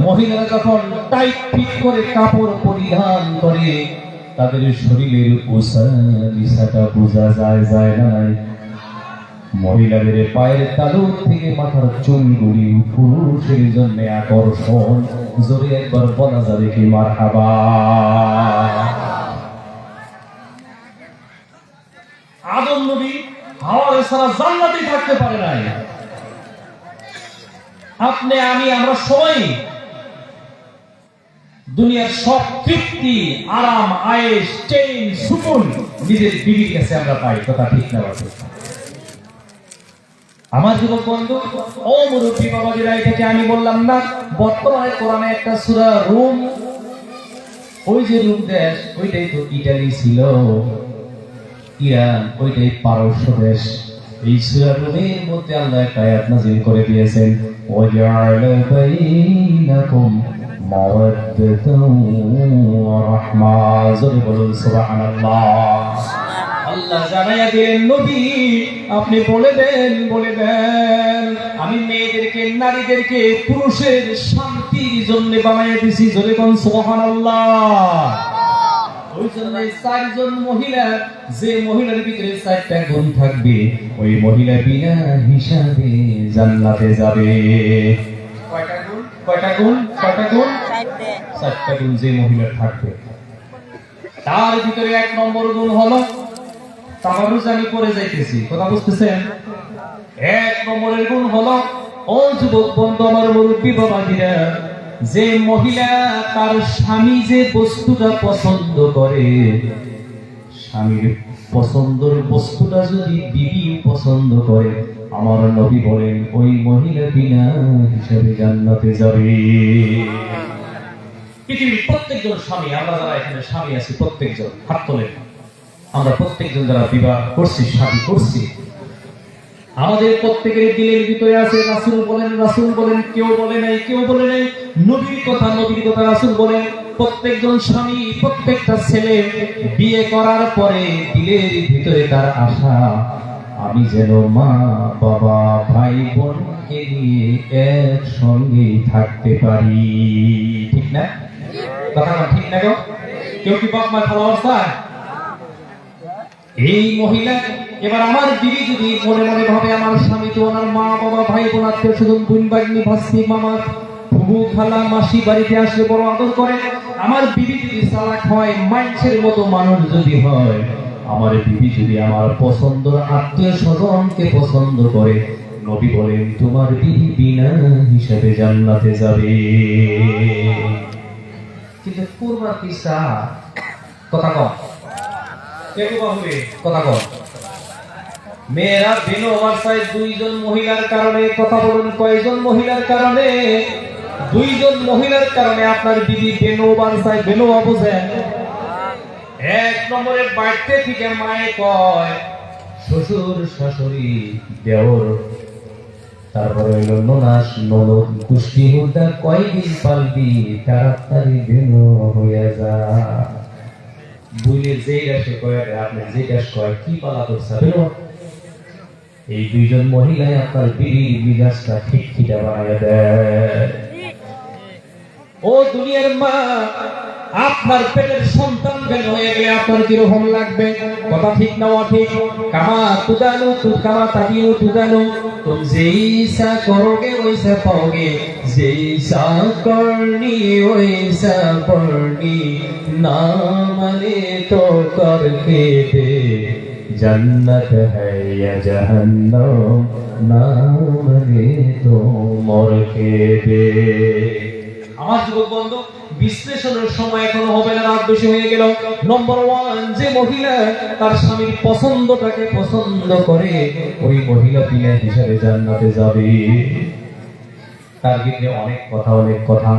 মহিলারা যখন টাইট ফিট করে কাপড় পরিধান করে তাদের শরীরের বিষয়টা বোঝা যায় না? মহিলাদের পায়ের তালু থেকে মাথার চুলগুলি পুরুষের জন্য আকর্ষণ। জোরে একবার বলা যাবে কি মারহাবা? আদম নবী হাওয়া ছাড়া জান্নাতে থাকতে পারে নাই। আপনি, আমি, আমরা সবাই দুনিয়ার সব তৃপ্তি, আরাম, আয়েশ, চেইন, সুকুন নিজের বিবির কাছে আমরা পাই। কথা ঠিক না বাবা? আমার যুবক বন্ধু, ও মুরব্বী বাবাজিরা, এটাকে আমি বললাম না, বর্তমানে কোরআনে একটা সূরা রুম, ওই যে রুম দেশ, ওইটাই তো ইটালি ছিল, ইরান, ওইটাই পারস্য দেশ। এই সূরা রুমের মধ্যে আল্লাহ একটা আয়াত নাযিল করে দিয়েছেন, ওয়াজআলা বাইনাকুম মাওয়াদ্দাতাও ওয়া রাহমা। জোরে বলুন সুবহানাল্লাহ। আল্লাহ জানাইয়া দিলেন, নবী আপনি বলে দেন আমি মেয়েদেরকে, নারীদেরকে পুরুষের শান্তির জন্য বানাইয়া দিছি। জোরে বলুন সুবহানাল্লাহ। ওই জন্য চারজন মহিলা, যে মহিলার ভিতরে চারটা গুণ থাকবে, ওই মহিলা বিনা হিসাবে জান্নাতে যাবে। কয়টা গুণ? চারটা গুণ যে মহিলার থাকবে। তার ভিতরে এক নম্বর গুণ হলো তাবারুজ। আমি করে যাইতেছি, কথা বুঝতেছেন? এক নম্বরের গুণ হলো, ও যুবক বন্ধু, আমার মুরব্বী বাবাজিরা, যে মহিলা তার স্বামী যে বস্তুটা পছন্দ করে, স্বামীর পছন্দের বস্তুটা যদি বিবি পছন্দ করে, আমার নবী বলেন ওই মহিলা বিনা হিসাবে জান্নাতে যাবে। পৃথিবীর প্রত্যেকজন স্বামী, আমরা যারা এখানে স্বামী আছি, প্রত্যেকজন হাত তোলেন। আমরা প্রত্যেকজন যারা বিবাহ করছি, শাদী করছি, আমাদের প্রত্যেকের দিলের ভিতরে আছে রাসূল বলেন, কেউ বলে নাই নবীর কথা রাসূল বলেন। প্রত্যেকজন স্বামী, প্রত্যেকটা ছেলে বিয়ে করার পরে দিলের ভিতরে তার আশা, আমি যেন মা বাবা ভাই বোনকে নিয়ে একসঙ্গে থাকতে পারি। ঠিক না? কথা ঠিক না? কেউ কি বাপ মা খাওয়ার চায়? এই মহিলা, এবার আমার বিবি যদি মনে মনে ভাবে আমার স্বামী তো ওনার মা বাবা ভাই বোন আত্মীয় স্বজন বোন ভাগ্নি ভাস্তি মামা ফুফু খালা মাসি বাড়িতে আসলে বড় আদর করে, আমার বিবি যদি চালাক হয়, মানুষের মতো মানুষ যদি হয়, আমার বিবি যদি আমার পছন্দের আত্মীয় স্বজনকে পছন্দ করে, নবী বলেন তোমার বিবি বিনা হিসাবে জান্নাতে যাবে। কিন্তু পূর্বা কিসা কথা কম, কথা কম। মেয়েরা বেনো অবস্থায় দুইজন মহিলার কারণে, কথা বলুন কয়জন মহিলার কারণে? দুইজন মহিলার কারণে আপনার বিবি বেনো অবস্থায়, বেনো বুঝেন? এক নম্বরে বাড়তে থেকে মায়ে কয় শ্বশুর শাশুড়ি দেওর, তারপরে হইল ননাস ননদ কুষ্টি হুদা, কয়দিন পালবি তাড়াতাড়ি বেনো হইয়া যা। বুইলে যেই আসে কয়, আপনি যেই কাজ কয় কি পালা করছে বেনো। এই দুইজন মহিলায় আপনার বিবির মিজাজটা ঠিক ঠিকা বানাইয়া দেয়। ও দুনিয়ার মা, আপনার পেটের সন্তান বের হয়ে গেলে আপনার কিরকম লাগবে? কথা ঠিক না ঠিক? কামা তুদানু কামা তাবিউ তুদানু, तुम जैसा करोगे वैसा पाओगे, जैसा करनी वैसा पढ़नी, ना मने तो करके दे, जन्नत है या जहन्नम, ना मने तो मर के दे। আমার যুবক বন্ধু, বিশ্লেষণের সময় এখনো হবে না, রাত বেশি হয়ে গেল। নম্বর 1, যে মহিলা তার স্বামীর পছন্দটাকে পছন্দ করে, ওই মহিলা বিনা হিসাবে জান্নাতে যাবে। তার ভিতরে অনেক কথা।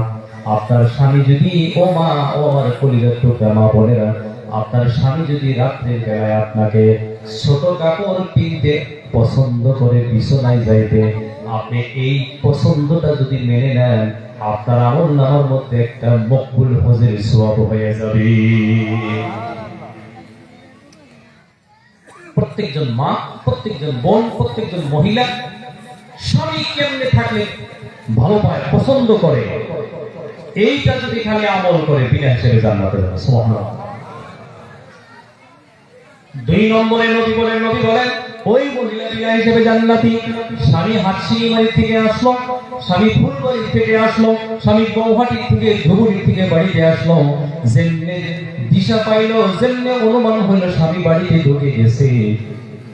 আপনার স্বামী যদি, ও মা, ও আমার কলিজার টুকরা মা বোনেরা, আপনার স্বামী যদি রাত্রের বেলায় আপনাকে ছোট কাপড় কিনতে পছন্দ করে বিছানায় যাইতে, আপনি এই পছন্দটা যদি মেনে নেন, আপনার আমল নামার মধ্যে একটা মকবুল হজের সওয়াব হয়ে যাবে। প্রত্যেকজন মা, প্রত্যেকজন বোন, প্রত্যেকজন মহিলা স্বামী কেমনে থাকলে ভালো পায়, পছন্দ করে, এইটা যদি খালি আমল করে বিনা হিসেবে জান্নাতে যাবে। সুবহানাল্লাহ। 2 নম্বরে নবী বলেন ওই মহিলা বিনা হিসেবে জান্নাতি। স্বামী হাটশিমারি থেকে আসলো, স্বামী ফুলবাড়ি থেকে আসলো, স্বামী গৌহাটি থেকে ধুবুরি থেকে বাড়িতে আসলো, যেমনে দিশা পাইলো, যেমনে অনুমান হইলো স্বামী বাড়িতে ঢুকে গেছে,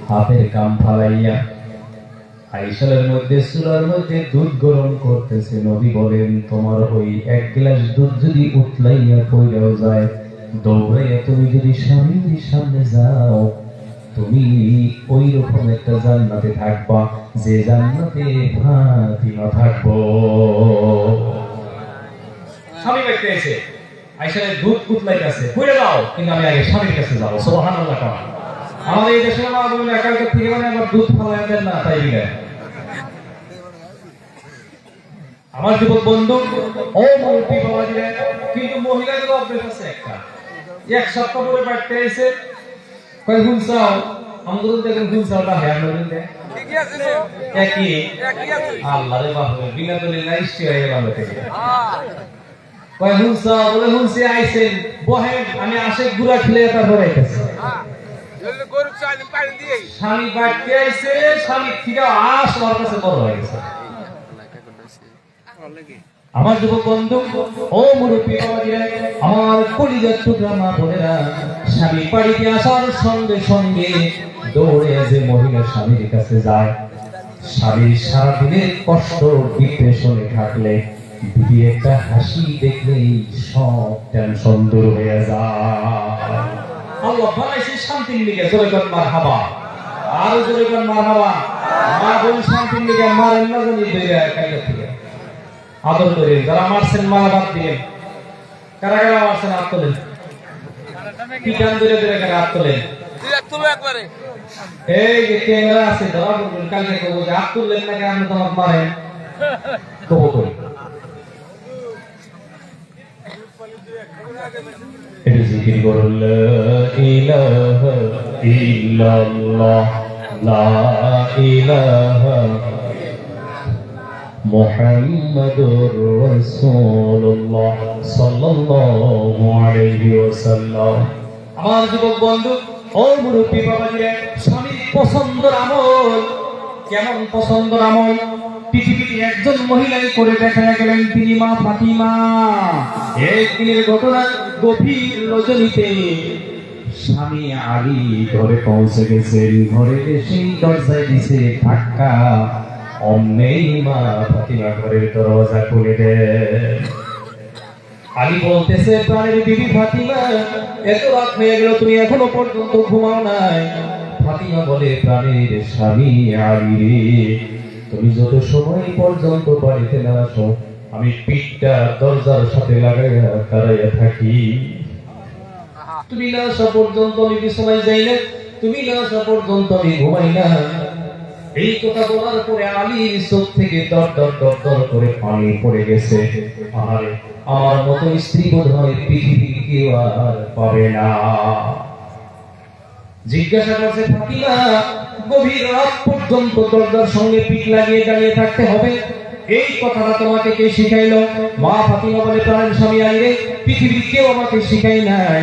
হাতের কাম ফালাইয়া আইসালের মধ্যে চুলার মধ্যে দুধ গরম করতেছে। নবী বলেন তোমার ওই 1 গ্লাস দুধ যদি উতলাইয়া পড়েও যায়, দৌড়াইয়া তুমি যদি স্বামীর সামনে যাও, তুমি ওই রকম একটা জান্নাতে থাকবা যে জান্নাতে ফাতিমা থাকবো। স্বামী বাইতে এসে আইসালের দুধ উতলাইতেছে, কইরা দাও, কিন্তু আমি আগে স্বামীর কাছে যাবো। সুবহানাল্লাহ। আমাদের এই দেশে মা বলেন একালকে থেকে মানে আবার দুধ ফালাইয়া দেন না, তাই না? আমার যুবক বন্ধু ও মৌলবি বাবা দিলেন, কিন্তু মহিলাদের অভ্যাস আছে একটা, 1 সপ্তাহ পরে বাড়তে এসে কয় হুন চাও, আমাদের দেখেন হুন চাওটা হ্যাঁ নদীন দেয় ঠিকই আছে, একই আল্লাহ রে বাবা, বিনা দলিল লাইস্টি হয়ে গেল থেকে কয় হুন চাও, বলে হুন সে আইছেন বহেন, আমি আসে গুড়া খেলে তারপর আইতেছি। স্বামী বাড়তে আইছে, স্বামী থেকে আস আমার কাছে বড় হয়ে গেছে। আমার যুবক বন্ধু ও মুরব্বী বাবাজিরা, আমার কলিজার টুকরা মা বোনেরা, স্বামী বাড়িতে আসার সঙ্গে সঙ্গে দৌড়ে যে মহিলা স্বামীর কাছে যায়, স্বামীর সারাদিনের কষ্ট ডিপ্রেশনে থাকলে দিদি একটা হাসি দেখলেই সব টেনশন দূর হয়ে যায়। আল্লাহ বানাইছে শান্তির লিগে, জোরে কর মারহাবা, আরো জোরে কর মারহাবা। মা বোন শান্তির লিগে মারেন না জানি দইরা কাইলা থেকে আদর করে, যারা মারছেন মারা বাদ দিলেন, কারা কারা মারছেন হাত তোলেন, পিটান ধরে ধরে কারা হাত তোলেন, এই যে ক্যামেরা আছে ধরা বলবেন, কালকে কবো যে হাত তুললেন নাকি আপনি তোমার মারেন, কবো করি। এটা জিকির করুন, লা ইলাহা ইল্লাল্লাহ, লা ইলাহা মুহাম্মাদুর রাসূলুল্লাহ সাল্লাল্লাহু আলাইহি ওয়াসাল্লাম। আমার যুবক বন্ধু ও মুরব্বী বাবাজিরা, স্বামীর পছন্দের আমল কেমন পছন্দের আমল পৃথিবীতে একজন মহিলাই করে দেখা গেলেন, তিনি মা ফাতিমা। একদিনের ঘটনা, গভীর রজনীতে স্বামী আলী ঘরে পৌঁছে গেছেন, ঘরে এসে দরজায় দিছে ধাক্কা, অমনেই মা ফাতিমা ঘরের দরজা খুলে দেন। আলী বলতেছে, প্রাণের বিবি ফাতিমা, এত রাত হয়ে গেল, তুমি এখনো পর্যন্ত ঘুমাও নাই। ফাতিমা বলে, প্রাণের স্বামী আলী রে, তুমি যত সময় পর্যন্ত বাড়িতে না আসো, আমি পিঠটা দরজার সাথে লাগাইয়া দাঁড়াইয়া থাকি। তুমি না আসা পর্যন্ত আমি বিছানায় যাই না, তুমি না আসা পর্যন্ত আমি ঘুমাই না। এই কথা বলার পরে আলীর চোখ থেকে দর দর দর দর করে পানি পড়ে গেছে। আরে আমার মতো স্ত্রী বোধ হয় পৃথিবীর কেউ আর পাবে না। জিজ্ঞাসা করছে, ফাতিমা, গভীর রাত পর্যন্ত দরজার সঙ্গে পিঠ লাগিয়ে দাঁড়িয়ে থাকতে হবে, এই কথাটা তোমাকে কে শিখাইলো? মা ফাতিমা বলে, প্রাণের স্বামী আলী রে, পৃথিবীর কেউ আমাকে শিখাই নাই,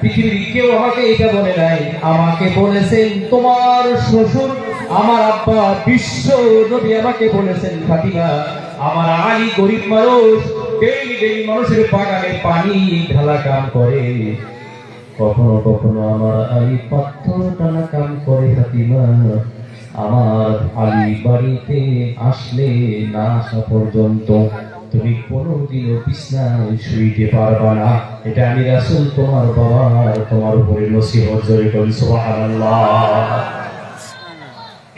পৃথিবীর কেউ আমাকে এটা বলে নাই। আমাকে বলেছেন তোমার শ্বশুর, আমার আব্বা বিশ্ব নবী আমাকে বলেছেন, ফাতিমা, আমার আলী গরিব মানুষ, ডেইলি ডেইলি মানুষের বাগানে পানি ঢালা কাম করে, কখনো কখনো আমার আলী পাথর টানা কাম করে। ফাতিমা, আমার আলী বাড়িতে আসলে না আসা পর্যন্ত তুমি কোনোদিনও বিছনায় শুইতে পারবা না। এটা আমি রাসূল তোমার বাবার তোমার উপরে নসিহত জোরে করি, সুবহানাল্লাহ।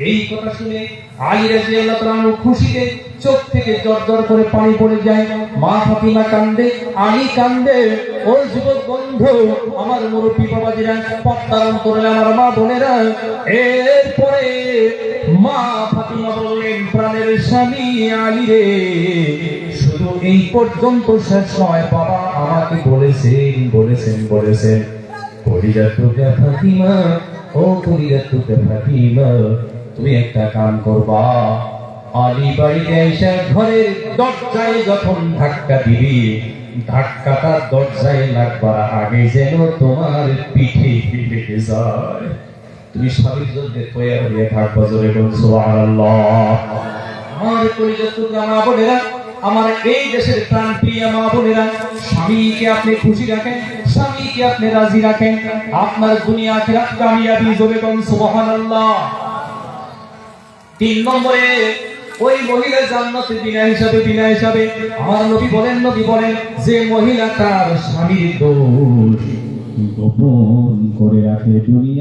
এই কথা শুনে আলী রাদিয়াল্লাহু তাআলা খুশিতে চোখ থেকে জর জর করে পানি পড়ে যায়। মা ফাতিমা কান্দে, আলী কান্দে, ও যুবক বন্ধু, আমার মুরব্বী বাবাজিরা, পর্দার অন্তরে আমার মা বোনেরা, এরপরে মা ফাতিমা বললেন, প্রাণের স্বামী আলী রে, শুধু এই পর্যন্ত শেষ নয়, বাবা আমাকে বলেছেন কলিজাতুকা ফাতিমা, ও কলিজাতুকা ফাতিমা, তুমি একটা কাম করবা, আলী বাড়িতে এসে ঘরের দরজায় যখন ধাক্কা দিবি, ধাক্কাটা দরজায় লাগবার আগে যেন তোমার পিঠে লেগে যায়। তুমি স্বামীর জন্য তৈরি হয়ে থাকবা, জোরে বলুন সুবহানাল্লাহ। আমার কলিজাতুকা মা বোনেরা, আমার এই দেশের প্রাণ প্রিয় মা বোনেরা, স্বামীকে আপনি খুশি রাখেন, স্বামীকে আপনি রাজি রাখেন, আপনার দুনিয়া আখিরাত কামিয়াবি, জোরে বলুন সুবহানাল্লাহ। 3 নম্বরে ওই মহিলা জান্নাতে বিনা হিসাবে আমার নবী বলেন যে মহিলা তার স্বামীর দোষ গোপন করে রাখে দুনিয়া